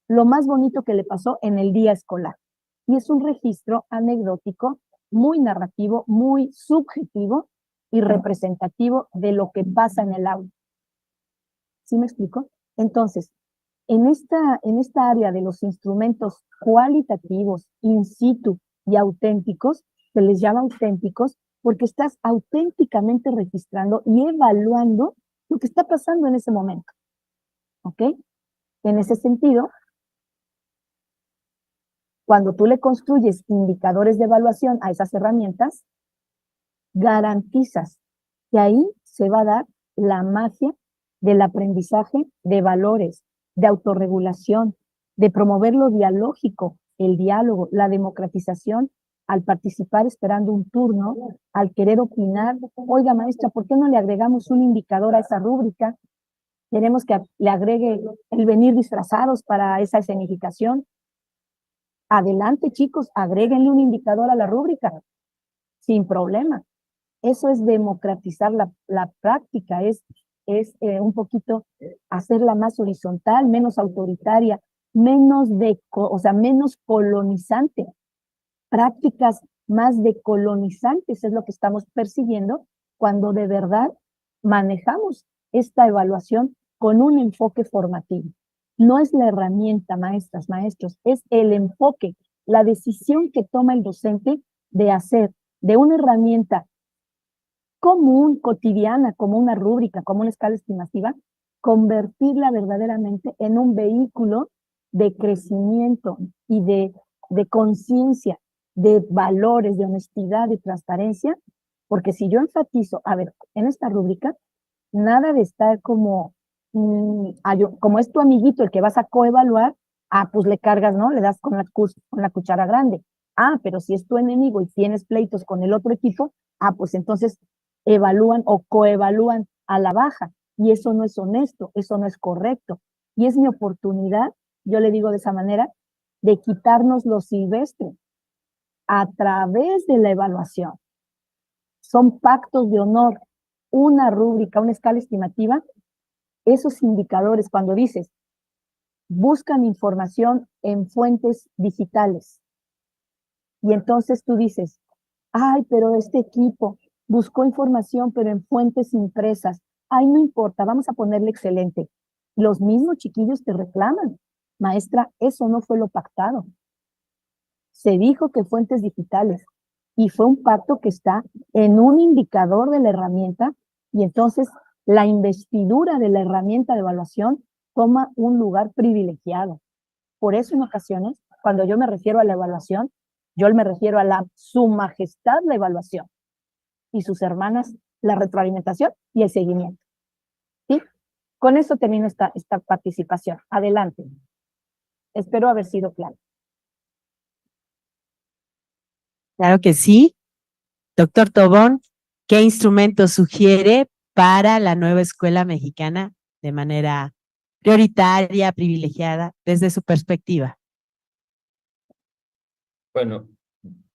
lo más bonito que le pasó en el día escolar. Y es un registro anecdótico, muy narrativo, muy subjetivo y representativo de lo que pasa en el aula. ¿Sí me explico? Entonces, en esta área de los instrumentos cualitativos, in situ y auténticos, se les llama auténticos porque estás auténticamente registrando y evaluando lo que está pasando en ese momento. ¿Ok? En ese sentido, cuando tú le construyes indicadores de evaluación a esas herramientas, garantizas que ahí se va a dar la magia del aprendizaje de valores, de autorregulación, de promover lo dialógico, el diálogo, la democratización, al participar esperando un turno, al querer opinar. Oiga, maestra, ¿por qué no le agregamos un indicador a esa rúbrica? Queremos que le agregue el venir disfrazados para esa escenificación. Adelante, chicos, agréguenle un indicador a la rúbrica, sin problema. Eso es democratizar la práctica, es un poquito hacerla más horizontal, menos autoritaria, menos colonizante. Prácticas más decolonizantes es lo que estamos persiguiendo cuando de verdad manejamos esta evaluación con un enfoque formativo. No es la herramienta, maestras, maestros, es el enfoque, la decisión que toma el docente de hacer de una herramienta común, cotidiana, como una rúbrica, como una escala estimativa, convertirla verdaderamente en un vehículo de crecimiento y de conciencia, de valores, de honestidad, de transparencia, porque si yo enfatizo, a ver, en esta rúbrica, nada de estar como es tu amiguito el que vas a coevaluar, pues le cargas, ¿no? Le das con la cuchara grande. Pero si es tu enemigo y tienes pleitos con el otro equipo, pues entonces evalúan o coevalúan a la baja. Y eso no es honesto, eso no es correcto. Y es mi oportunidad, yo le digo de esa manera, de quitarnos lo silvestre a través de la evaluación. Son pactos de honor, una rúbrica, una escala estimativa. Esos indicadores, cuando dices, buscan información en fuentes digitales. Y entonces tú dices, pero este equipo buscó información, pero en fuentes impresas. No importa, vamos a ponerle excelente. Los mismos chiquillos te reclaman. Maestra, eso no fue lo pactado. Se dijo que fuentes digitales y fue un pacto que está en un indicador de la herramienta y entonces la investidura de la herramienta de evaluación toma un lugar privilegiado. Por eso en ocasiones Cuando yo me refiero a la evaluación, yo me refiero a su majestad la evaluación y sus hermanas la retroalimentación y el seguimiento. ¿Sí? Con eso termino esta participación. Adelante. Espero haber sido claro. Claro que sí. Doctor Tobón, ¿qué instrumento sugiere para la nueva escuela mexicana de manera prioritaria, privilegiada, desde su perspectiva? Bueno,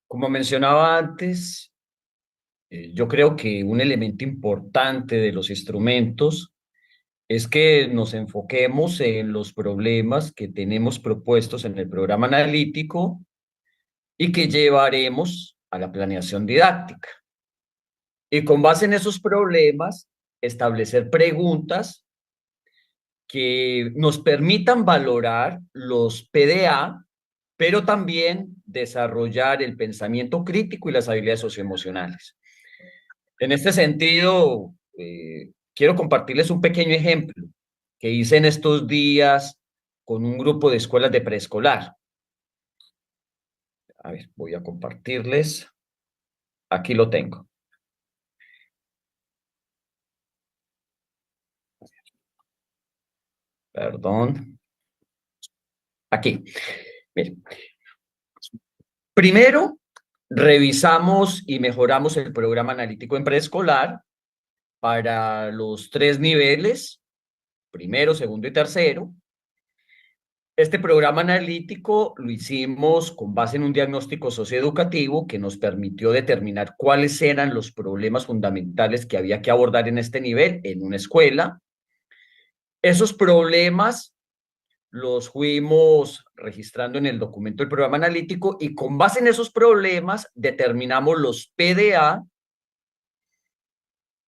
como mencionaba antes, yo creo que un elemento importante de los instrumentos es que nos enfoquemos en los problemas que tenemos propuestos en el programa analítico y que llevaremos a la planeación didáctica. Y con base en esos problemas, establecer preguntas que nos permitan valorar los PDA, pero también desarrollar el pensamiento crítico y las habilidades socioemocionales. En este sentido, quiero compartirles un pequeño ejemplo que hice en estos días con un grupo de escuelas de preescolar. A ver, voy a compartirles. Aquí lo tengo. Perdón. Aquí. Miren. Primero, revisamos y mejoramos el programa analítico en preescolar para los 3 niveles, primero, segundo y tercero. Este programa analítico lo hicimos con base en un diagnóstico socioeducativo que nos permitió determinar cuáles eran los problemas fundamentales que había que abordar en este nivel en una escuela. Esos problemas los fuimos registrando en el documento del programa analítico y con base en esos problemas determinamos los PDA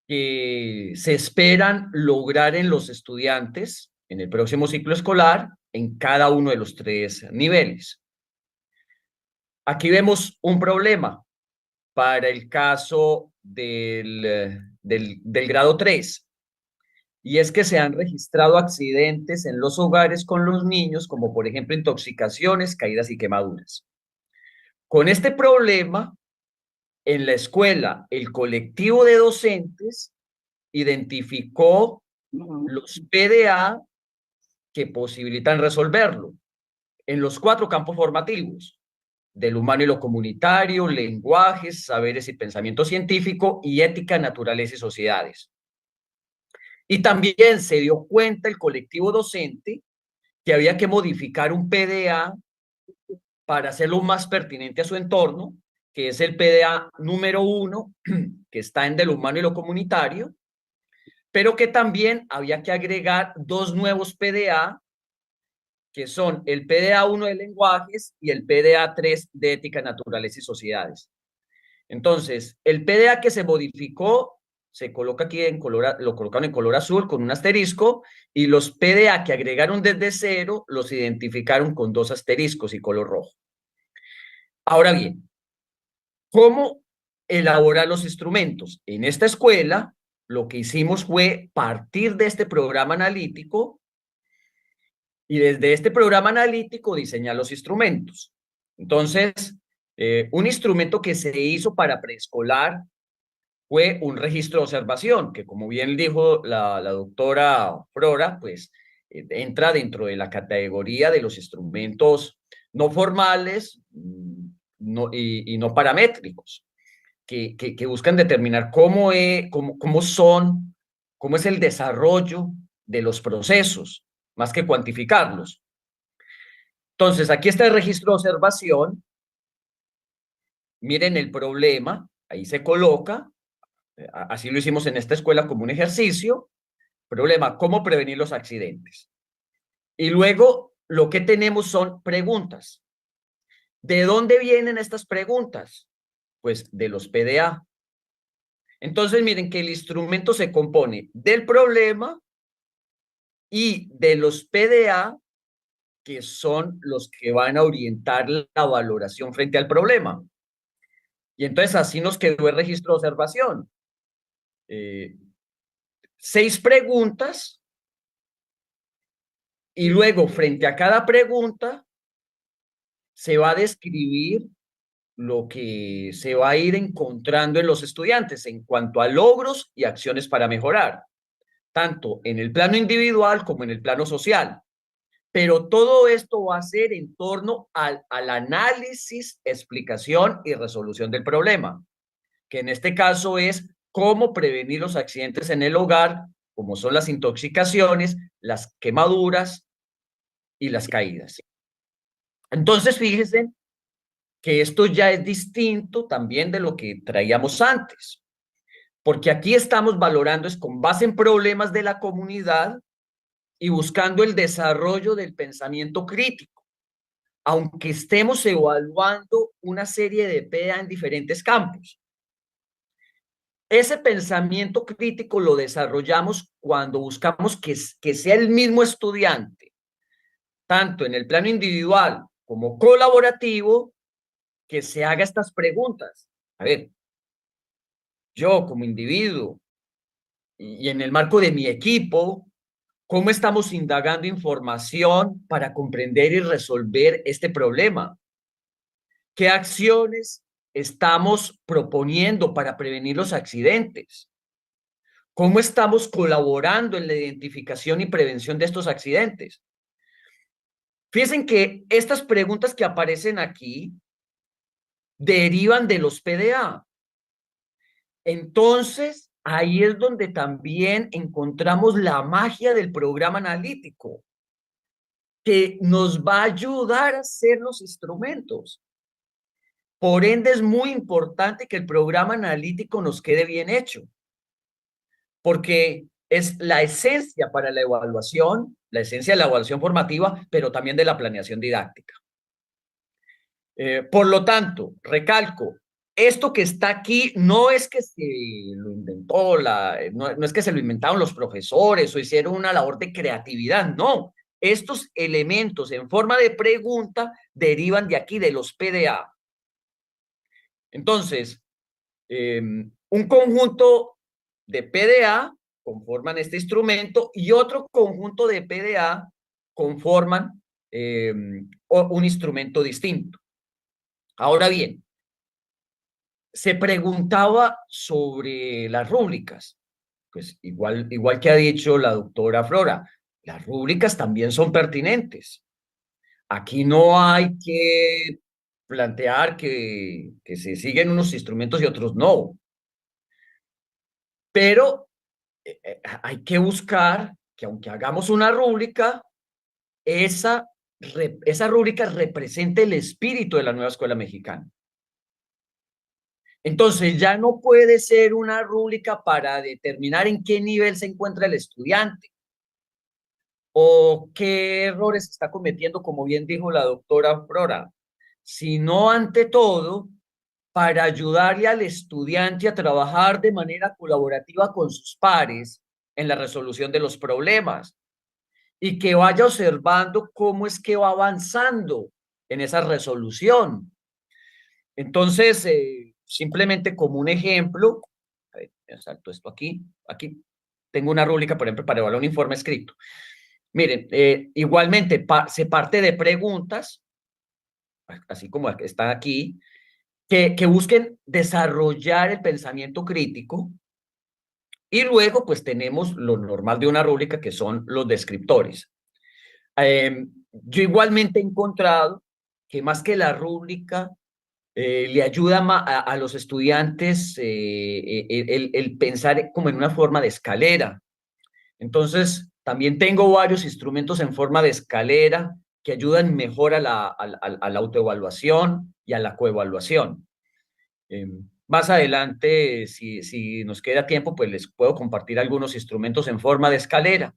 que se esperan lograr en los estudiantes en el próximo ciclo escolar en cada uno de los 3 niveles. Aquí vemos un problema para el caso del grado 3, y es que se han registrado accidentes en los hogares con los niños, como por ejemplo intoxicaciones, caídas y quemaduras. Con este problema, en la escuela, el colectivo de docentes identificó los PDA que posibilitan resolverlo en los 4 campos formativos: del humano y lo comunitario, lenguajes, saberes y pensamiento científico, y ética, naturaleza y sociedades. Y también se dio cuenta el colectivo docente que había que modificar un PDA para hacerlo más pertinente a su entorno, que es el PDA número 1, que está en del humano y lo comunitario, pero que también había que agregar 2 nuevos PDA, que son el PDA 1 de lenguajes y el PDA 3 de ética, naturaleza y sociedades. Entonces, el PDA que se modificó se coloca aquí en color, lo colocaron en color azul con un asterisco, y los PDA que agregaron desde cero los identificaron con 2 asteriscos y color rojo. Ahora bien, ¿cómo elaborar los instrumentos? En esta escuela, lo que hicimos fue partir de este programa analítico y desde este programa analítico diseñar los instrumentos. Entonces, un instrumento que se hizo para preescolar fue un registro de observación, que como bien dijo la doctora Frora, pues entra dentro de la categoría de los instrumentos no formales y no paramétricos, que buscan determinar cómo es el desarrollo de los procesos, más que cuantificarlos. Entonces, aquí está el registro de observación. Miren el problema, ahí se coloca. Así lo hicimos en esta escuela como un ejercicio. Problema, ¿cómo prevenir los accidentes? Y luego lo que tenemos son preguntas. ¿De dónde vienen estas preguntas? Pues de los PDA. Entonces miren que el instrumento se compone del problema y de los PDA, que son los que van a orientar la valoración frente al problema. Y entonces así nos quedó el registro de observación. 6 preguntas, y luego frente a cada pregunta se va a describir lo que se va a ir encontrando en los estudiantes en cuanto a logros y acciones para mejorar, tanto en el plano individual como en el plano social. Pero todo esto va a ser en torno al análisis, explicación y resolución del problema, que en este caso es cómo prevenir los accidentes en el hogar, como son las intoxicaciones, las quemaduras y las caídas. Entonces, fíjense que esto ya es distinto también de lo que traíamos antes, porque aquí estamos valorando es con base en problemas de la comunidad y buscando el desarrollo del pensamiento crítico, aunque estemos evaluando una serie de PDA en diferentes campos. Ese pensamiento crítico lo desarrollamos cuando buscamos que sea el mismo estudiante, tanto en el plano individual como colaborativo, que se haga estas preguntas. A ver, yo como individuo y en el marco de mi equipo, ¿cómo estamos indagando información para comprender y resolver este problema? ¿Qué acciones estamos proponiendo para prevenir los accidentes? ¿Cómo estamos colaborando en la identificación y prevención de estos accidentes? Fíjense que estas preguntas que aparecen aquí derivan de los PDA. Entonces, ahí es donde también encontramos la magia del programa analítico, que nos va a ayudar a hacer los instrumentos. Por ende, es muy importante que el programa analítico nos quede bien hecho, porque es la esencia para la evaluación, la esencia de la evaluación formativa, pero también de la planeación didáctica. Por lo tanto, recalco, esto que está aquí no es que se lo inventó, no es que se lo inventaron los profesores o hicieron una labor de creatividad, no. Estos elementos en forma de pregunta derivan de aquí, de los PDA. Entonces, un conjunto de PDA conforman este instrumento y otro conjunto de PDA conforman un instrumento distinto. Ahora bien, se preguntaba sobre las rúbricas. Pues igual que ha dicho la doctora Flora, las rúbricas también son pertinentes. Aquí no hay que plantear que se siguen unos instrumentos y otros no. Pero hay que buscar que aunque hagamos una rúbrica, esa rúbrica represente el espíritu de la nueva escuela mexicana. Entonces ya no puede ser una rúbrica para determinar en qué nivel se encuentra el estudiante o qué errores está cometiendo, como bien dijo la doctora Flora, sino ante todo para ayudarle al estudiante a trabajar de manera colaborativa con sus pares en la resolución de los problemas y que vaya observando cómo es que va avanzando en esa resolución. Entonces, simplemente como un ejemplo, a ver, salto esto aquí tengo una rúbrica, por ejemplo, para evaluar un informe escrito. Miren, igualmente se parte de preguntas, así como está aquí, que busquen desarrollar el pensamiento crítico y luego pues tenemos lo normal de una rúbrica que son los descriptores. Yo igualmente he encontrado que más que la rúbrica le ayuda a los estudiantes el pensar como en una forma de escalera. Entonces, también tengo varios instrumentos en forma de escalera que ayudan mejor a la autoevaluación y a la coevaluación. Más adelante, si nos queda tiempo, pues les puedo compartir algunos instrumentos en forma de escalera.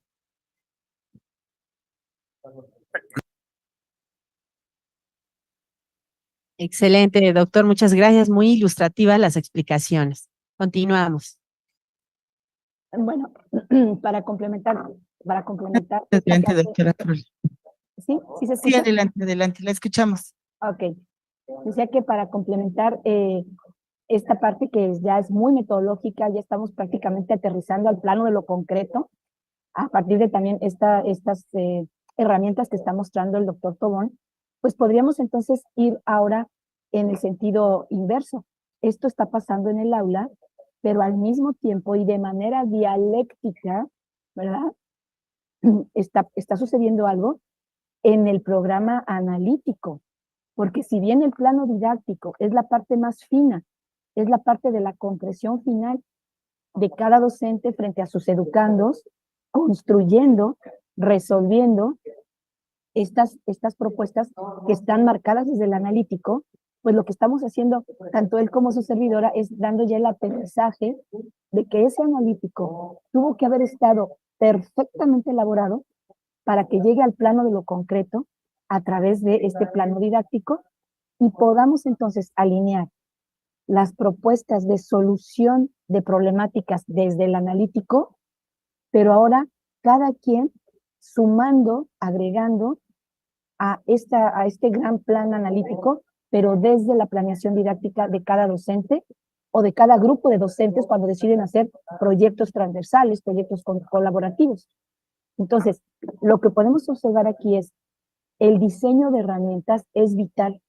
Excelente, doctor. Muchas gracias. Muy ilustrativas las explicaciones. Continuamos. Bueno, para complementar Adelante, esta parte, doctora Flora. ¿sí? ¿Sí se Sí, escucha? adelante, la escuchamos. Ok. Decía que para complementar esta parte que ya es muy metodológica, ya estamos prácticamente aterrizando al plano de lo concreto, a partir de también estas herramientas que está mostrando el doctor Tobón, Pues podríamos entonces ir ahora en el sentido inverso. Esto está pasando en el aula, pero al mismo tiempo y de manera dialéctica, ¿verdad? Está sucediendo algo en el programa analítico, porque si bien el plano didáctico es la parte más fina, es la parte de la concreción final de cada docente frente a sus educandos, construyendo, resolviendo estas propuestas que están marcadas desde el analítico, pues lo que estamos haciendo, tanto él como su servidora, es dando ya el aterrizaje de que ese analítico tuvo que haber estado perfectamente elaborado para que llegue al plano de lo concreto a través de este plano didáctico y podamos entonces alinear las propuestas de solución de problemáticas desde el analítico, pero ahora cada quien sumando, agregando a este gran plan analítico, pero desde la planeación didáctica de cada docente o de cada grupo de docentes cuando deciden hacer proyectos transversales, proyectos colaborativos. Entonces, lo que podemos observar aquí es el diseño de herramientas es vital.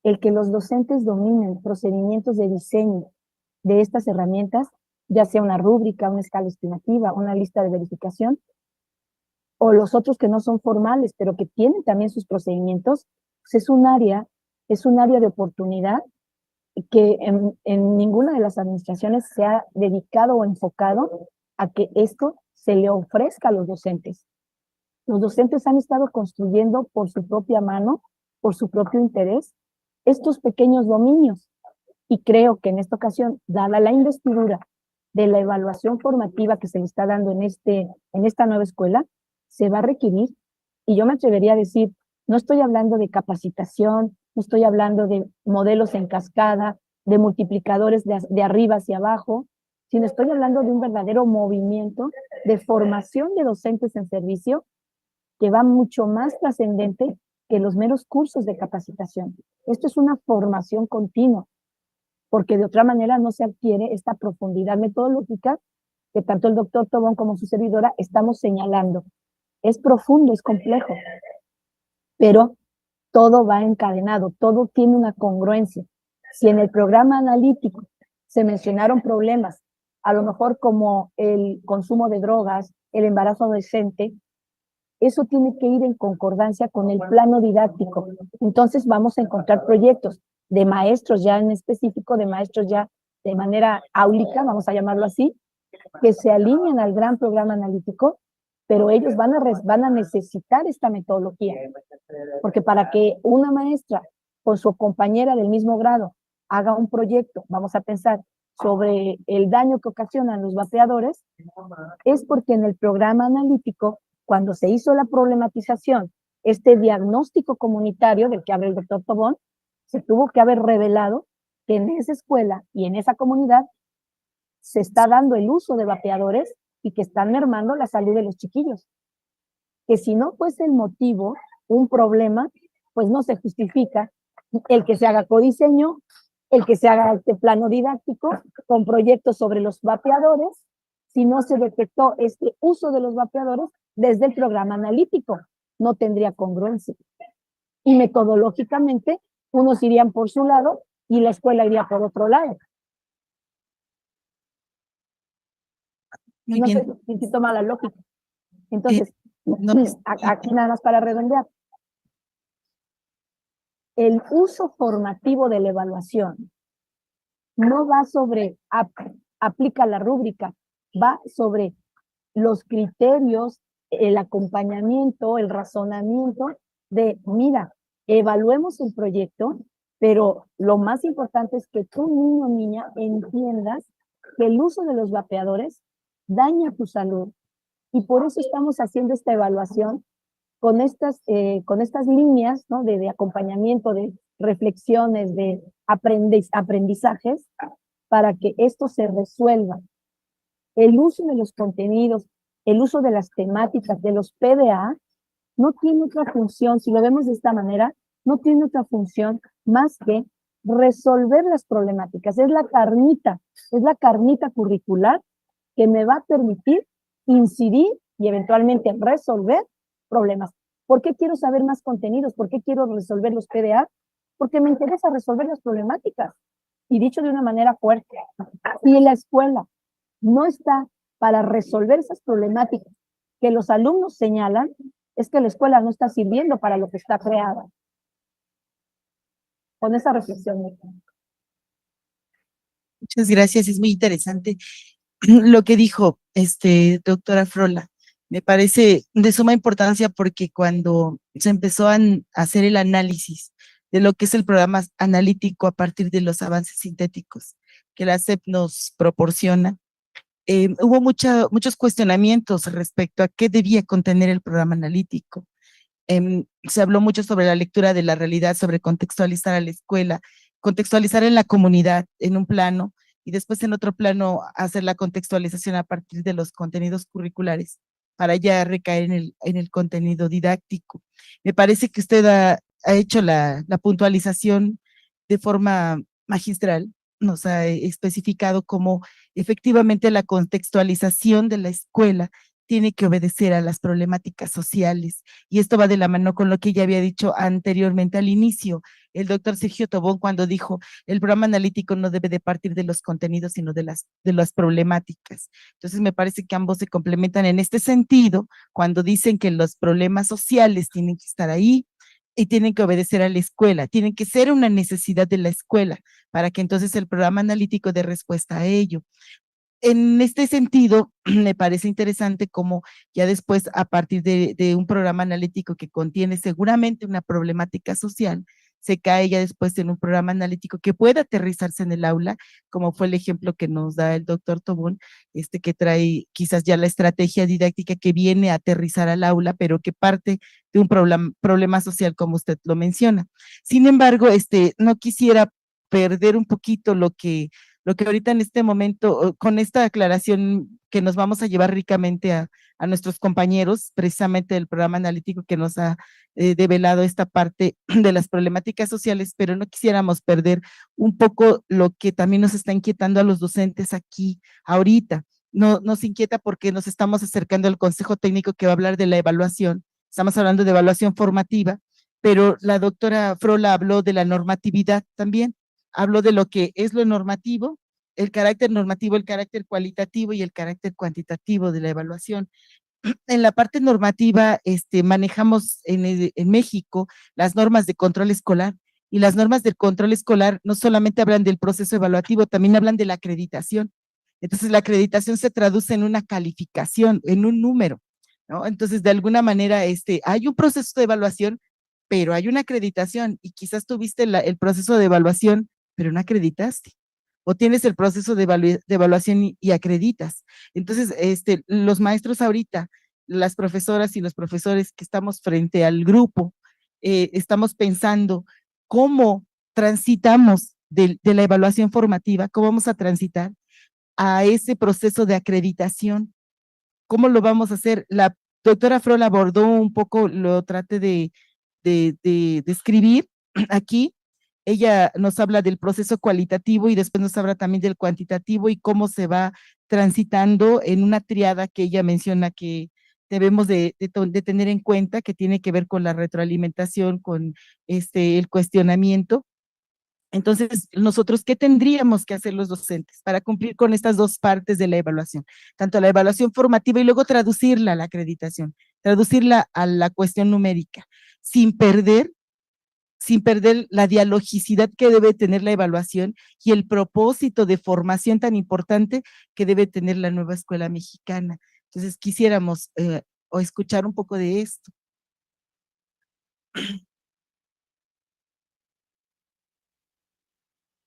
El que los docentes dominen procedimientos de diseño de estas herramientas, ya sea una rúbrica, una escala estimativa, una lista de verificación, o los otros que no son formales, pero que tienen también sus procedimientos, pues es un área de oportunidad que en ninguna de las administraciones se ha dedicado o enfocado a que esto se le ofrezca a los docentes. Los docentes han estado construyendo por su propia mano, por su propio interés, estos pequeños dominios. Y creo que en esta ocasión, dada la investidura de la evaluación formativa que se le está dando en esta nueva escuela, se va a requerir, y yo me atrevería a decir, no estoy hablando de capacitación, no estoy hablando de modelos en cascada, de multiplicadores de arriba hacia abajo, sino estoy hablando de un verdadero movimiento de formación de docentes en servicio que va mucho más trascendente que los meros cursos de capacitación. Esto es una formación continua, porque de otra manera no se adquiere esta profundidad metodológica que tanto el doctor Tobón como su servidora estamos señalando. Es profundo, es complejo, pero todo va encadenado, todo tiene una congruencia. Si en el programa analítico se mencionaron problemas, a lo mejor como el consumo de drogas, el embarazo adolescente, eso tiene que ir en concordancia con el plano didáctico. Entonces vamos a encontrar proyectos de maestros ya en específico, de maestros ya de manera áulica, vamos a llamarlo así, que se alinean al gran programa analítico, pero ellos van a necesitar esta metodología, porque para que una maestra con su compañera del mismo grado haga un proyecto, vamos a pensar, sobre el daño que ocasionan los vapeadores, es porque en el programa analítico, cuando se hizo la problematización, este diagnóstico comunitario del que habla el doctor Tobón, se tuvo que haber revelado que en esa escuela y en esa comunidad se está dando el uso de vapeadores y que están mermando la salud de los chiquillos. Que si no fuese el motivo, un problema, pues no se justifica el que se haga codiseño, el que se haga este plano didáctico con proyectos sobre los vapeadores, si no se detectó este uso de los vapeadores desde el programa analítico. No tendría congruencia. Y metodológicamente, unos irían por su lado y la escuela iría por otro lado. Muy no bien. sé si toma la lógica. Entonces, no, aquí nada más para redondear. El uso formativo de la evaluación no va sobre aplica la rúbrica, va sobre los criterios, el acompañamiento, el razonamiento de, mira, evaluemos el proyecto, pero lo más importante es que tú, niño o niña, entiendas que el uso de los vapeadores daña tu salud. Y por eso estamos haciendo esta evaluación con estas líneas, ¿no? de acompañamiento, de reflexiones, de aprendizajes, para que esto se resuelva. El uso de los contenidos, el uso de las temáticas, de los PDA, no tiene otra función, si lo vemos de esta manera, no tiene otra función más que resolver las problemáticas. Es la carnita curricular que me va a permitir incidir y eventualmente resolver problemas. ¿Por qué quiero saber más contenidos? ¿Por qué quiero resolver los PDA? Porque me interesa resolver las problemáticas. Y dicho de una manera fuerte, si la escuela no está para resolver esas problemáticas que los alumnos señalan, es que la escuela no está sirviendo para lo que está creada. Con esa reflexión. Muchas gracias, es muy interesante lo que dijo doctora Frola. Me parece de suma importancia porque cuando se empezó a hacer el análisis de lo que es el programa analítico a partir de los avances sintéticos que la SEP nos proporciona, hubo muchos cuestionamientos respecto a qué debía contener el programa analítico. Se habló mucho sobre la lectura de la realidad, sobre contextualizar a la escuela, contextualizar en la comunidad en un plano y después en otro plano hacer la contextualización a partir de los contenidos curriculares para ya recaer en el contenido didáctico. Me parece que usted ha hecho la puntualización de forma magistral, nos ha especificado cómo efectivamente la contextualización de la escuela tiene que obedecer a las problemáticas sociales. Y esto va de la mano con lo que ya había dicho anteriormente al inicio, el doctor Sergio Tobón, cuando dijo, el programa analítico no debe de partir de los contenidos, sino de las problemáticas. Entonces, me parece que ambos se complementan en este sentido, cuando dicen que los problemas sociales tienen que estar ahí y tienen que obedecer a la escuela, tienen que ser una necesidad de la escuela, para que entonces el programa analítico dé respuesta a ello. En este sentido, me parece interesante cómo ya después, a partir de un programa analítico que contiene seguramente una problemática social, se cae ya después en un programa analítico que pueda aterrizarse en el aula, como fue el ejemplo que nos da el doctor Tobón, que trae quizás ya la estrategia didáctica que viene a aterrizar al aula, pero que parte de un problema social, como usted lo menciona. Sin embargo, no quisiera perder un poquito lo que ahorita en este momento, con esta aclaración que nos vamos a llevar ricamente a nuestros compañeros, precisamente del programa analítico que nos ha develado esta parte de las problemáticas sociales, pero no quisiéramos perder un poco lo que también nos está inquietando a los docentes aquí ahorita. No, nos inquieta porque nos estamos acercando al Consejo Técnico que va a hablar de la evaluación. Estamos hablando de evaluación formativa, pero la doctora Frola habló de la normatividad también. Habló de lo que es lo normativo, el carácter normativo, el carácter cualitativo y el carácter cuantitativo de la evaluación. En la parte normativa, manejamos en México las normas de control escolar, y las normas del control escolar no solamente hablan del proceso evaluativo, también hablan de la acreditación. Entonces, la acreditación se traduce en una calificación, en un número, ¿no? Entonces, de alguna manera, hay un proceso de evaluación, pero hay una acreditación, y quizás tuviste el proceso de evaluación, pero no acreditaste. O tienes el proceso de evaluación y acreditas. Entonces, los maestros ahorita, las profesoras y los profesores que estamos frente al grupo, estamos pensando cómo transitamos de la evaluación formativa, cómo vamos a transitar a ese proceso de acreditación, cómo lo vamos a hacer. La doctora Frola abordó un poco, lo traté de escribir aquí. Ella nos habla del proceso cualitativo y después nos habla también del cuantitativo y cómo se va transitando en una triada que ella menciona que debemos de tener en cuenta, que tiene que ver con la retroalimentación, con el cuestionamiento. Entonces, nosotros, ¿qué tendríamos que hacer los docentes para cumplir con estas dos partes de la evaluación? Tanto la evaluación formativa y luego traducirla a la acreditación, traducirla a la cuestión numérica, sin perder la dialogicidad que debe tener la evaluación y el propósito de formación tan importante que debe tener la nueva escuela mexicana. Entonces, quisiéramos o escuchar un poco de esto.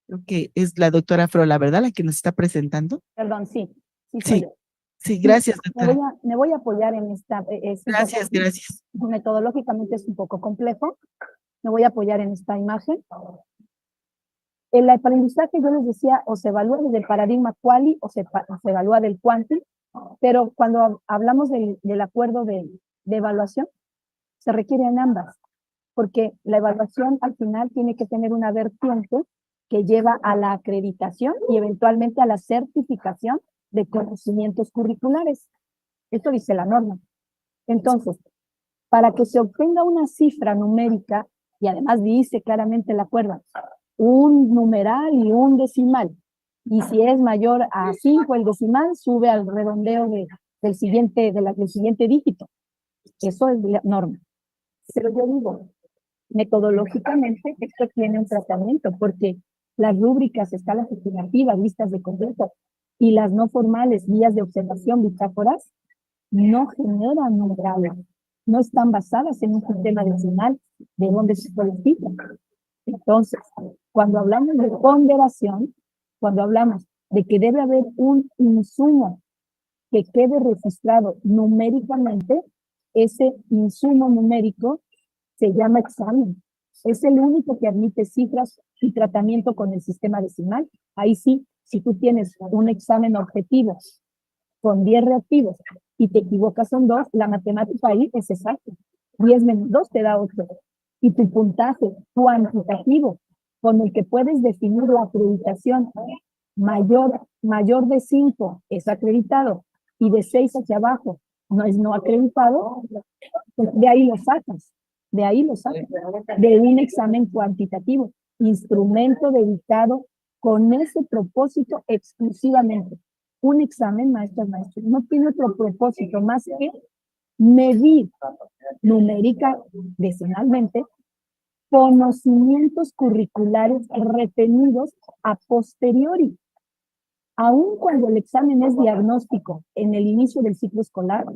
Creo que es la doctora Frola, ¿verdad? La que nos está presentando. Perdón, sí, soy Sí, yo. sí, gracias, Me doctora. me voy a apoyar en esta. Gracias, gracias. Metodológicamente es un poco complejo. Me voy a apoyar en esta imagen. El aprendizaje, yo les decía, o se evalúa desde el paradigma quali o se evalúa del quanti, pero cuando hablamos del acuerdo de evaluación, se requieren ambas, porque la evaluación al final tiene que tener una vertiente que lleva a la acreditación y eventualmente a la certificación de conocimientos curriculares. Esto dice la norma. Entonces, Para que se obtenga una cifra numérica, y además dice claramente la cuerda, un numeral y un decimal. Y si es mayor a 5 el decimal, sube al redondeo del siguiente dígito. Eso es la norma. Pero yo digo, metodológicamente esto tiene un tratamiento, porque las rúbricas, escalas estimativas, listas de conducta y las no formales, guías de observación, bitácoras, no generan numerales, no están basadas en un sistema decimal de donde se codifica. Entonces, cuando hablamos de ponderación, cuando hablamos de que debe haber un insumo que quede registrado numéricamente, ese insumo numérico se llama examen. Es el único que admite cifras y tratamiento con el sistema decimal. Ahí sí, si tú tienes un examen objetivo con 10 reactivos y te equivocas en 2, la matemática ahí es exacta. 10 menos 2 te da 8. Y tu puntaje cuantitativo con el que puedes definir la acreditación mayor de 5 es acreditado y de 6 hacia abajo no es no acreditado, pues de ahí lo sacas. De ahí lo sacas. De un examen cuantitativo, instrumento dedicado con ese propósito exclusivamente. Un examen, maestros, no tiene otro propósito más que medir numérica decimalmente conocimientos curriculares retenidos a posteriori. Aun cuando el examen es diagnóstico en el inicio del ciclo escolar,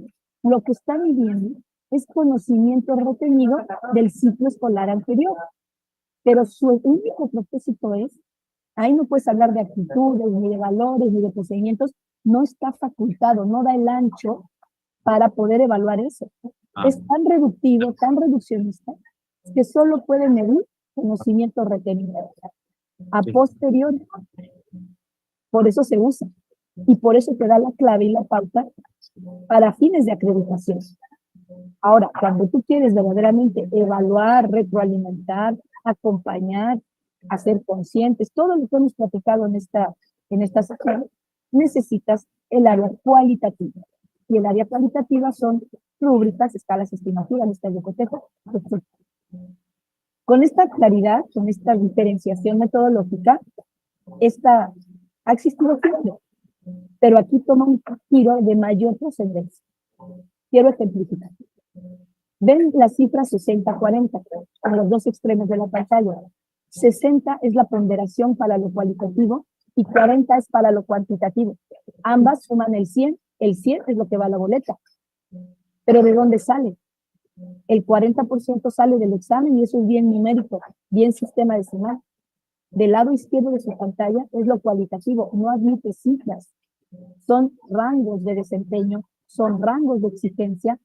lo que está midiendo es conocimiento retenido del ciclo escolar anterior. Pero su único propósito es, ahí no puedes hablar de actitudes, ni de valores, ni de procedimientos, no está facultado, no da el ancho para poder evaluar eso. Es tan reductivo, tan reduccionista, que solo puede medir conocimiento retenido a posteriori. Por eso se usa. Y por eso te da la clave y la pauta para fines de acreditación. Ahora, cuando tú quieres verdaderamente evaluar, retroalimentar, acompañar, hacer conscientes, todo lo que hemos platicado en esta sección, necesitas el área cualitativa. Y el área cualitativa son rúbricas, escalas estimativas, listas de cotejo, etc. Con esta claridad, con esta diferenciación metodológica, ha existido siempre, pero aquí toma un giro de mayor trascendencia. Quiero ejemplificar. Ven la cifra 60-40, con los dos extremos de la pantalla. 60 es la ponderación para lo cualitativo y 40 es para lo cuantitativo. Ambas suman el 100 es lo que va a la boleta. Pero ¿de dónde sale? El 40% sale del examen y eso es bien numérico, bien sistema decimal. Del lado izquierdo de su pantalla es lo cualitativo, no admite cifras. Son rangos de desempeño, son rangos de exigencia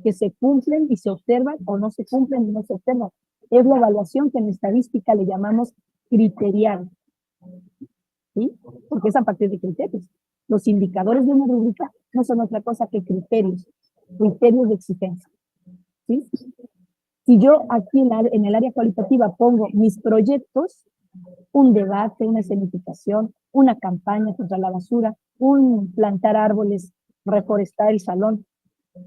que se cumplen y se observan o no se cumplen y no se observan. Es la evaluación que en estadística le llamamos criterial. ¿Sí? Porque es a partir de criterios. Los indicadores de una rúbrica no son otra cosa que criterios de exigencia. ¿Sí? Si yo aquí en el área cualitativa pongo mis proyectos, un debate, una escenificación, una campaña contra la basura, un plantar árboles, reforestar el salón,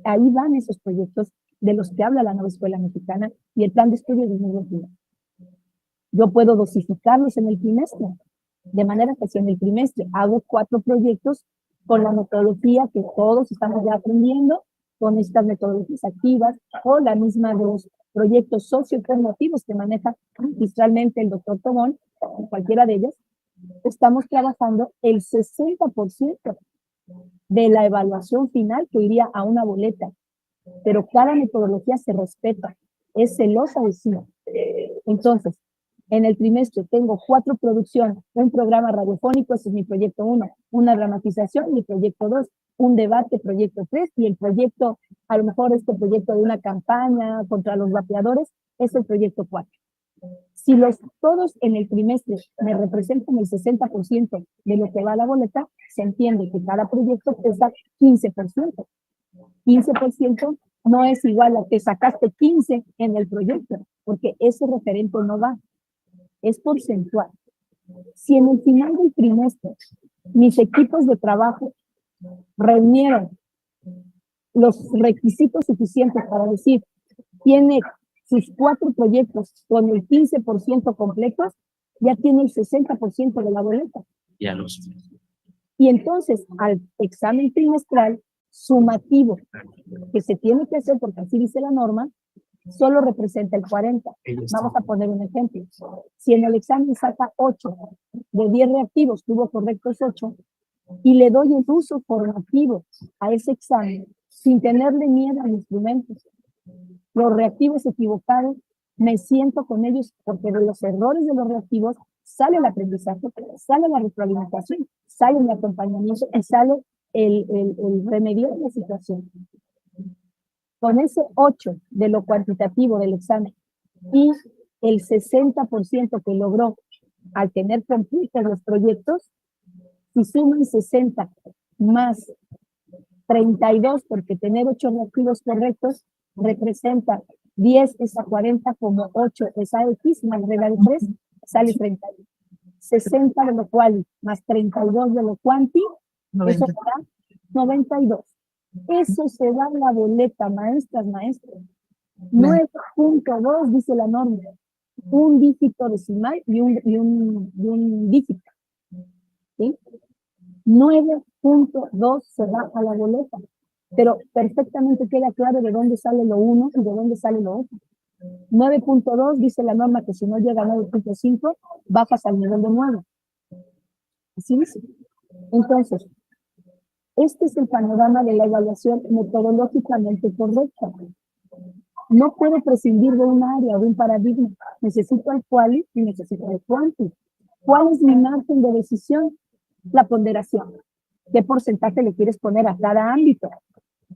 ahí van esos proyectos de los que habla la nueva escuela mexicana y el plan de estudio de 2021. Yo puedo dosificarlos en el trimestre, de manera que si en el trimestre hago 4 proyectos con la metodología que todos estamos ya aprendiendo, con estas metodologías activas, o la misma de los proyectos socioformativos que maneja magistralmente el doctor Tobón, cualquiera de ellos, estamos trabajando el 60% de la evaluación final que iría a una boleta, pero cada metodología se respeta, es celosa de sí. Entonces, en el trimestre tengo 4 producciones, un programa radiofónico, ese es mi proyecto 1, una dramatización, mi proyecto 2, un debate, proyecto 3, y el proyecto, a lo mejor este proyecto de una campaña contra los vapeadores, es el proyecto 4. Si todos en el trimestre me representan el 60% de lo que va a la boleta, se entiende que cada proyecto pesa 15%. 15% no es igual a que sacaste 15 en el proyecto, porque ese referente no va, es porcentual. Si en el final del trimestre mis equipos de trabajo reunieron los requisitos suficientes para decir, tiene sus 4 proyectos con el 15% completos, ya tiene el 60% de la boleta. Ya los. Y entonces, al examen trimestral sumativo que se tiene que hacer, porque así dice la norma, solo representa el 40. Vamos a poner un ejemplo. Si en el examen saca 8 de 10 reactivos, tuvo correctos 8, y le doy el uso formativo a ese examen sin tenerle miedo al instrumento, los reactivos equivocados, me siento con ellos porque de los errores de los reactivos sale el aprendizaje, sale la retroalimentación, sale el acompañamiento y sale el remediar la situación. Con ese 8 de lo cuantitativo del examen y el 60% que logró al tener completos los proyectos, si suman 60 más 32, porque tener 8 reactivos correctos representa 10 es a 40 como 8 es a X más regla de 3, sale 30. 60 de lo cual más 32 de lo cuanti, 90. eso da 92. Eso se da en la boleta, maestras, maestros. 9.2 dice la norma. Un dígito decimal y un dígito. ¿Sí? 9.2 se baja la boleta, pero perfectamente queda claro de dónde sale lo uno y de dónde sale lo otro. 9.2 dice la norma que si no llega a 9.5, bajas al nivel de 9. Así dice. Entonces, este es el panorama de la evaluación metodológicamente correcta. No puedo prescindir de un área, de un paradigma. Necesito el quali y necesito el quanti. ¿Cuál es mi margen de decisión? La ponderación. ¿Qué porcentaje le quieres poner a cada ámbito?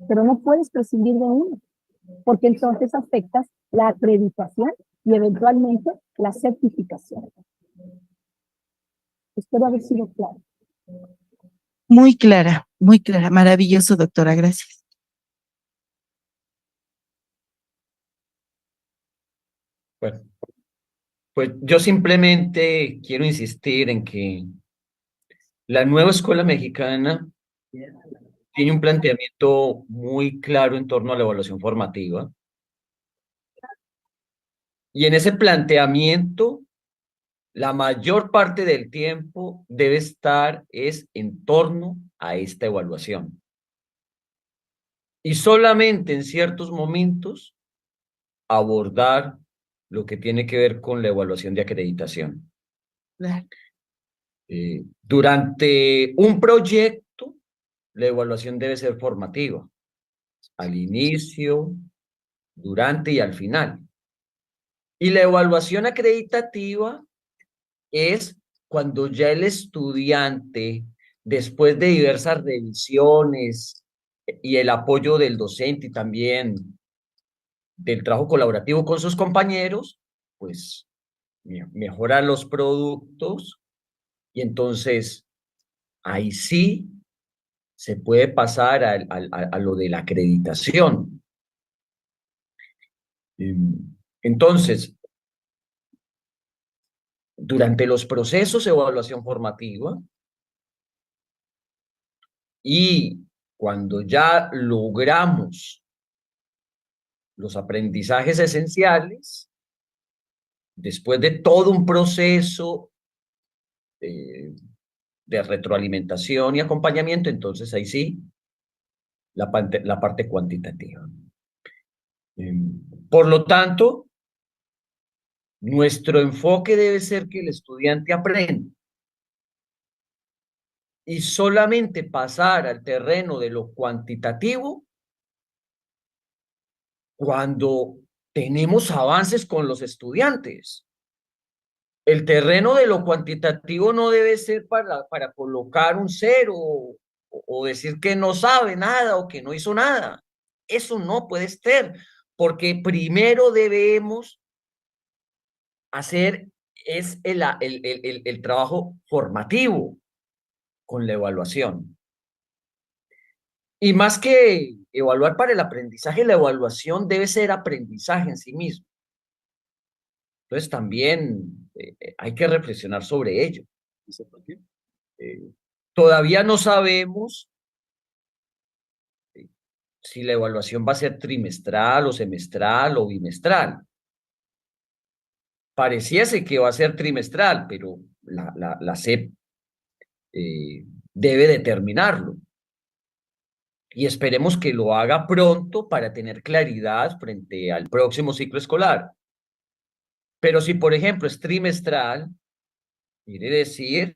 Pero no puedes prescindir de uno, porque entonces afectas la acreditación y eventualmente la certificación. Espero haber sido claro. Muy clara, maravilloso, doctora, gracias. Bueno, pues yo simplemente quiero insistir en que la nueva escuela mexicana tiene un planteamiento muy claro en torno a la evaluación formativa. Y en ese planteamiento, la mayor parte del tiempo debe estar en torno a esta evaluación. Y solamente en ciertos momentos abordar lo que tiene que ver con la evaluación de acreditación. Claro. Durante un proyecto, la evaluación debe ser formativa, al inicio, durante y al final. Y la evaluación acreditativa es cuando ya el estudiante, después de diversas revisiones y el apoyo del docente y también del trabajo colaborativo con sus compañeros, pues mejora los productos y entonces ahí sí se puede pasar a lo de la acreditación. Entonces, durante los procesos de evaluación formativa y cuando ya logramos los aprendizajes esenciales, después de todo un proceso de retroalimentación y acompañamiento, entonces ahí sí, la parte cuantitativa. Por lo tanto, nuestro enfoque debe ser que el estudiante aprenda y solamente pasar al terreno de lo cuantitativo cuando tenemos avances con los estudiantes. El terreno de lo cuantitativo no debe ser para colocar un cero o decir que no sabe nada o que no hizo nada. Eso no puede ser, porque primero debemos hacer el trabajo formativo con la evaluación. Y más que evaluar para el aprendizaje, la evaluación debe ser aprendizaje en sí mismo. Entonces también hay que reflexionar sobre ello. Todavía no sabemos si la evaluación va a ser trimestral o semestral o bimestral. Pareciese que va a ser trimestral, pero la SEP debe determinarlo. Y esperemos que lo haga pronto para tener claridad frente al próximo ciclo escolar. Pero si, por ejemplo, es trimestral, quiere decir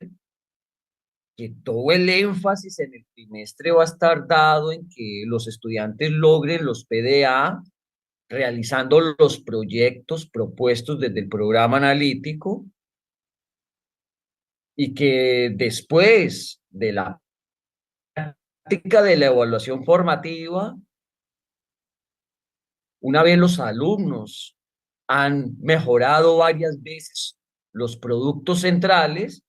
que todo el énfasis en el trimestre va a estar dado en que los estudiantes logren los PDA realizando los proyectos propuestos desde el programa analítico y que después de la práctica de la evaluación formativa, una vez los alumnos han mejorado varias veces los productos centrales,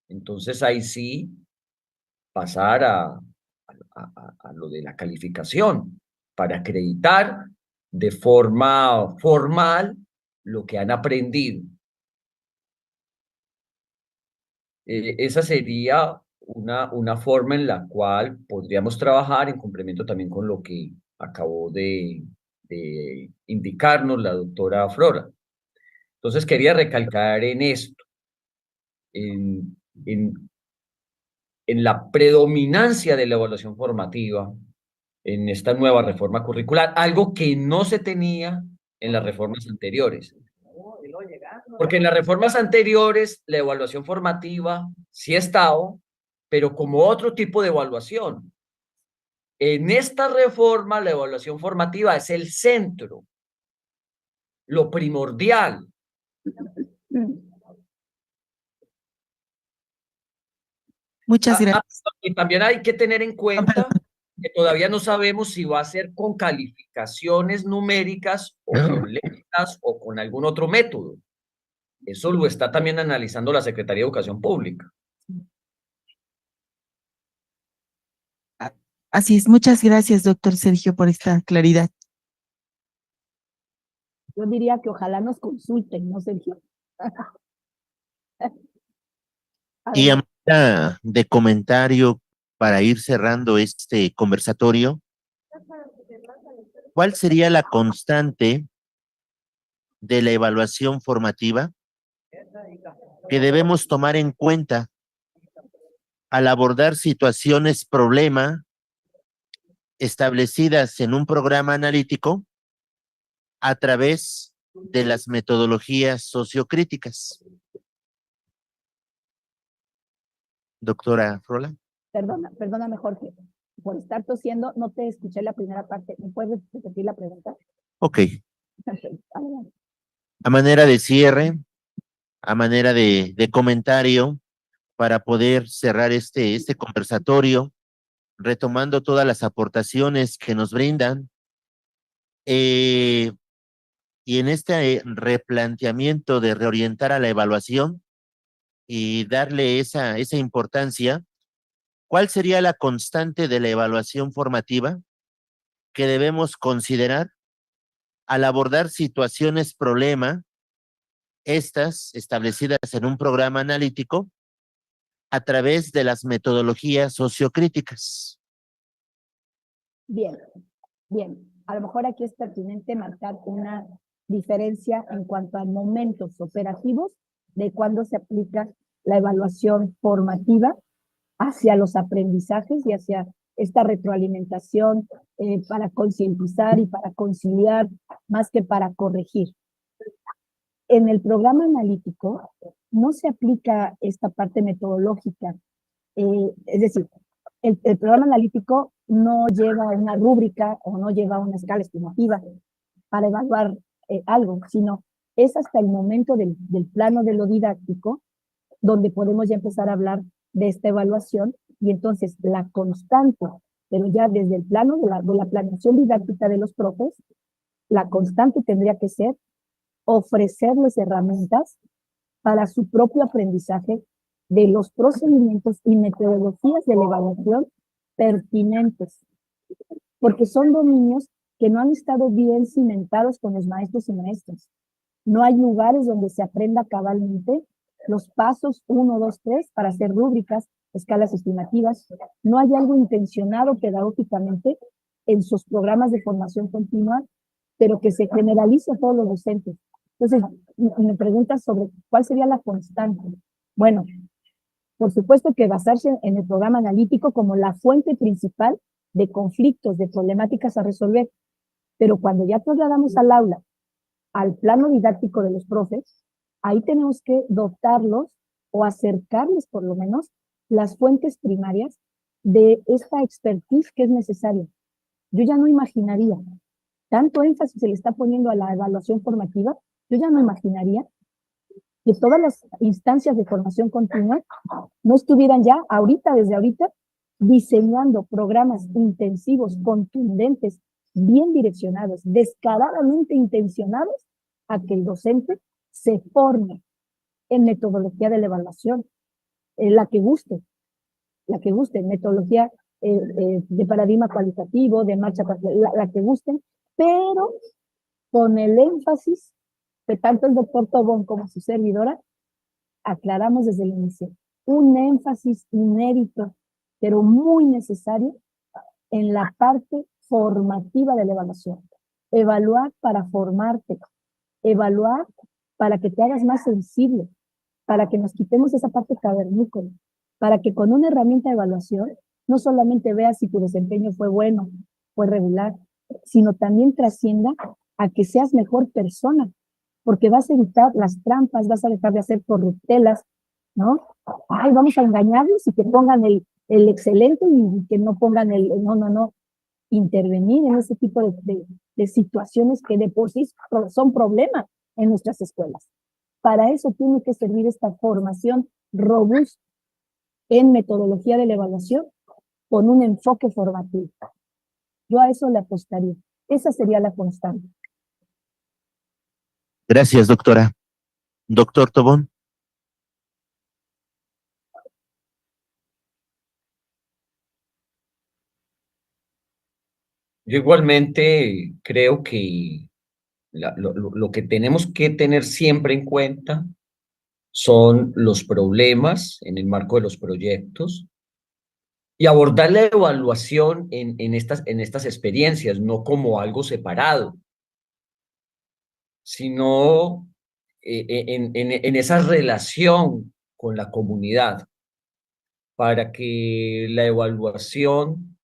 entonces ahí sí pasar a lo de la calificación para acreditar de forma formal lo que han aprendido. Esa sería una forma en la cual podríamos trabajar en complemento también con lo que acabó de indicarnos la doctora Flora. Entonces quería recalcar en esto, en, en, en la predominancia de la evaluación formativa en esta nueva reforma curricular, algo que no se tenía en las reformas anteriores. Porque en las reformas anteriores la evaluación formativa sí estaba, pero como otro tipo de evaluación. En esta reforma la evaluación formativa es el centro, lo primordial. Muchas gracias. Y también hay que tener en cuenta que todavía no sabemos si va a ser con calificaciones numéricas o con letras o con algún otro método. Eso lo está también analizando la Secretaría de Educación Pública. Así es, muchas gracias, doctor Sergio, por esta claridad. Yo diría que ojalá nos consulten, ¿no, Sergio? Y a manera de comentario para ir cerrando este conversatorio, ¿cuál sería la constante de la evaluación formativa que debemos tomar en cuenta al abordar situaciones problema establecidas en un programa analítico a través de las metodologías sociocríticas? Doctora Frola. Perdóname, Jorge, por estar tosiendo, no te escuché la primera parte. ¿Me puedes repetir la pregunta? Ok. Adelante. A manera de cierre, a manera de comentario, para poder cerrar este conversatorio, retomando todas las aportaciones que nos brindan, y en este replanteamiento de reorientar a la evaluación y darle esa importancia, ¿cuál sería la constante de la evaluación formativa que debemos considerar al abordar situaciones problema, estas establecidas en un programa analítico, a través de las metodologías sociocríticas? Bien. A lo mejor aquí es pertinente marcar una diferencia en cuanto a momentos operativos de cuando se aplica la evaluación formativa hacia los aprendizajes y hacia esta retroalimentación para concientizar y para conciliar más que para corregir. En el programa analítico no se aplica esta parte metodológica, es decir, el programa analítico no lleva una rúbrica o no lleva una escala estimativa para evaluar algo, sino es hasta el momento del plano de lo didáctico donde podemos ya empezar a hablar de esta evaluación y entonces la constante, pero ya desde el plano de la planeación didáctica de los profes, la constante tendría que ser ofrecerles herramientas para su propio aprendizaje de los procedimientos y metodologías de la evaluación pertinentes, porque son dominios que no han estado bien cimentados con los maestros y maestras. No hay lugares donde se aprenda cabalmente los pasos 1, 2, 3 para hacer rúbricas, escalas estimativas. No hay algo intencionado pedagógicamente en sus programas de formación continua, pero que se generalice a todos los docentes. Entonces, me preguntas sobre cuál sería la constante. Bueno, por supuesto que basarse en el programa analítico como la fuente principal de conflictos, de problemáticas a resolver, pero cuando ya trasladamos al aula, al plano didáctico de los profes, ahí tenemos que dotarlos o acercarles por lo menos las fuentes primarias de esta expertise que es necesaria. Yo ya no imaginaría, tanto énfasis se le está poniendo a la evaluación formativa, yo ya no imaginaría que todas las instancias de formación continua no estuvieran ya ahorita, desde ahorita, diseñando programas intensivos, contundentes, bien direccionados, descaradamente intencionados a que el docente se forme en metodología de la evaluación, la que guste, metodología de paradigma cualitativo, de marcha, la que gusten, pero con el énfasis que tanto el doctor Tobón como su servidora aclaramos desde el inicio, un énfasis inédito, pero muy necesario en la parte formativa de la evaluación. Evaluar para formarte, evaluar para que te hagas más sensible, para que nos quitemos esa parte cavernícola, para que con una herramienta de evaluación no solamente veas si tu desempeño fue bueno, fue regular, sino también trascienda a que seas mejor persona, porque vas a evitar las trampas, vas a dejar de hacer corruptelas, ¿no? Ay, vamos a engañarlos y que pongan el excelente y que no pongan el no. Intervenir en ese tipo de situaciones que de por sí son problemas en nuestras escuelas. Para eso tiene que servir esta formación robusta en metodología de la evaluación con un enfoque formativo. Yo a eso le apostaría. Esa sería la constante. Gracias, doctora. Doctor Tobón. Yo igualmente creo que lo que tenemos que tener siempre en cuenta son los problemas en el marco de los proyectos y abordar la evaluación en estas experiencias, no como algo separado, sino en esa relación con la comunidad para que la evaluación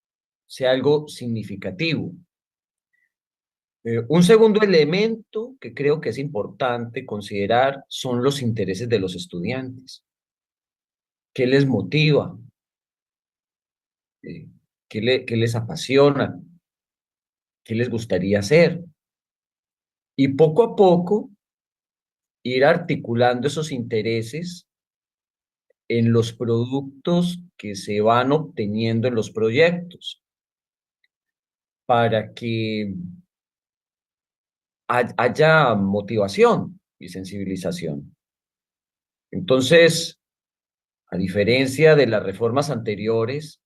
sea algo significativo. Un segundo elemento que creo que es importante considerar son los intereses de los estudiantes. ¿Qué les motiva? ¿Qué les apasiona? ¿Qué les gustaría hacer? Y poco a poco ir articulando esos intereses en los productos que se van obteniendo en los proyectos para que haya motivación y sensibilización. Entonces, a diferencia de las reformas anteriores,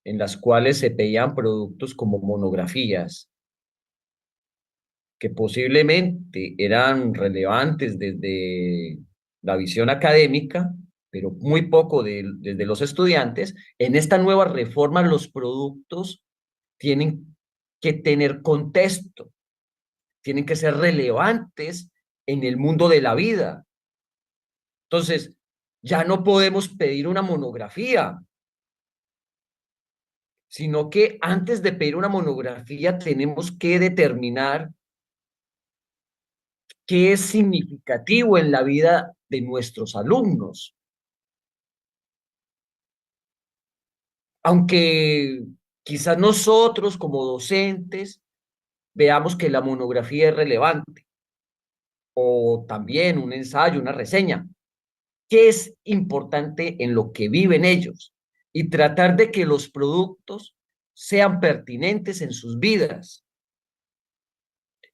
en las cuales se pedían productos como monografías, que posiblemente eran relevantes desde la visión académica, pero muy poco desde los estudiantes, en esta nueva reforma los productos tienen que tener contexto, tienen que ser relevantes en el mundo de la vida. Entonces, ya no podemos pedir una monografía, sino que antes de pedir una monografía tenemos que determinar qué es significativo en la vida de nuestros alumnos. Aunque quizás nosotros como docentes veamos que la monografía es relevante, o también un ensayo, una reseña, ¿qué es importante en lo que viven ellos? Y tratar de que los productos sean pertinentes en sus vidas.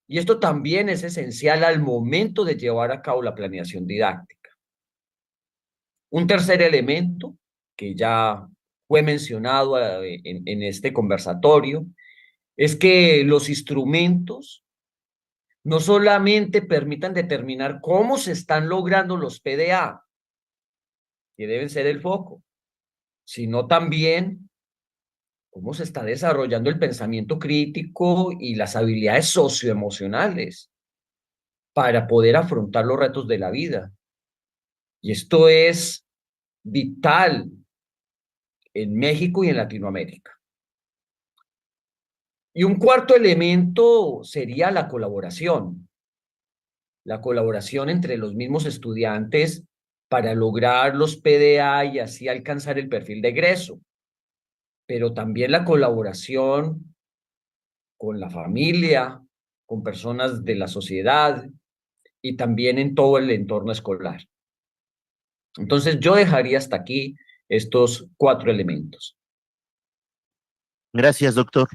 Y esto también es esencial al momento de llevar a cabo la planeación didáctica. Un tercer elemento que ya fue mencionado en este conversatorio es que los instrumentos no solamente permitan determinar cómo se están logrando los PDA, que deben ser el foco, sino también cómo se está desarrollando el pensamiento crítico y las habilidades socioemocionales para poder afrontar los retos de la vida. Y esto es vital en México y en Latinoamérica. Y un cuarto elemento sería la colaboración entre los mismos estudiantes para lograr los PDA y así alcanzar el perfil de egreso, pero también la colaboración con la familia, con personas de la sociedad y también en todo el entorno escolar. Entonces yo dejaría hasta aquí estos 4 elementos. Gracias, doctor.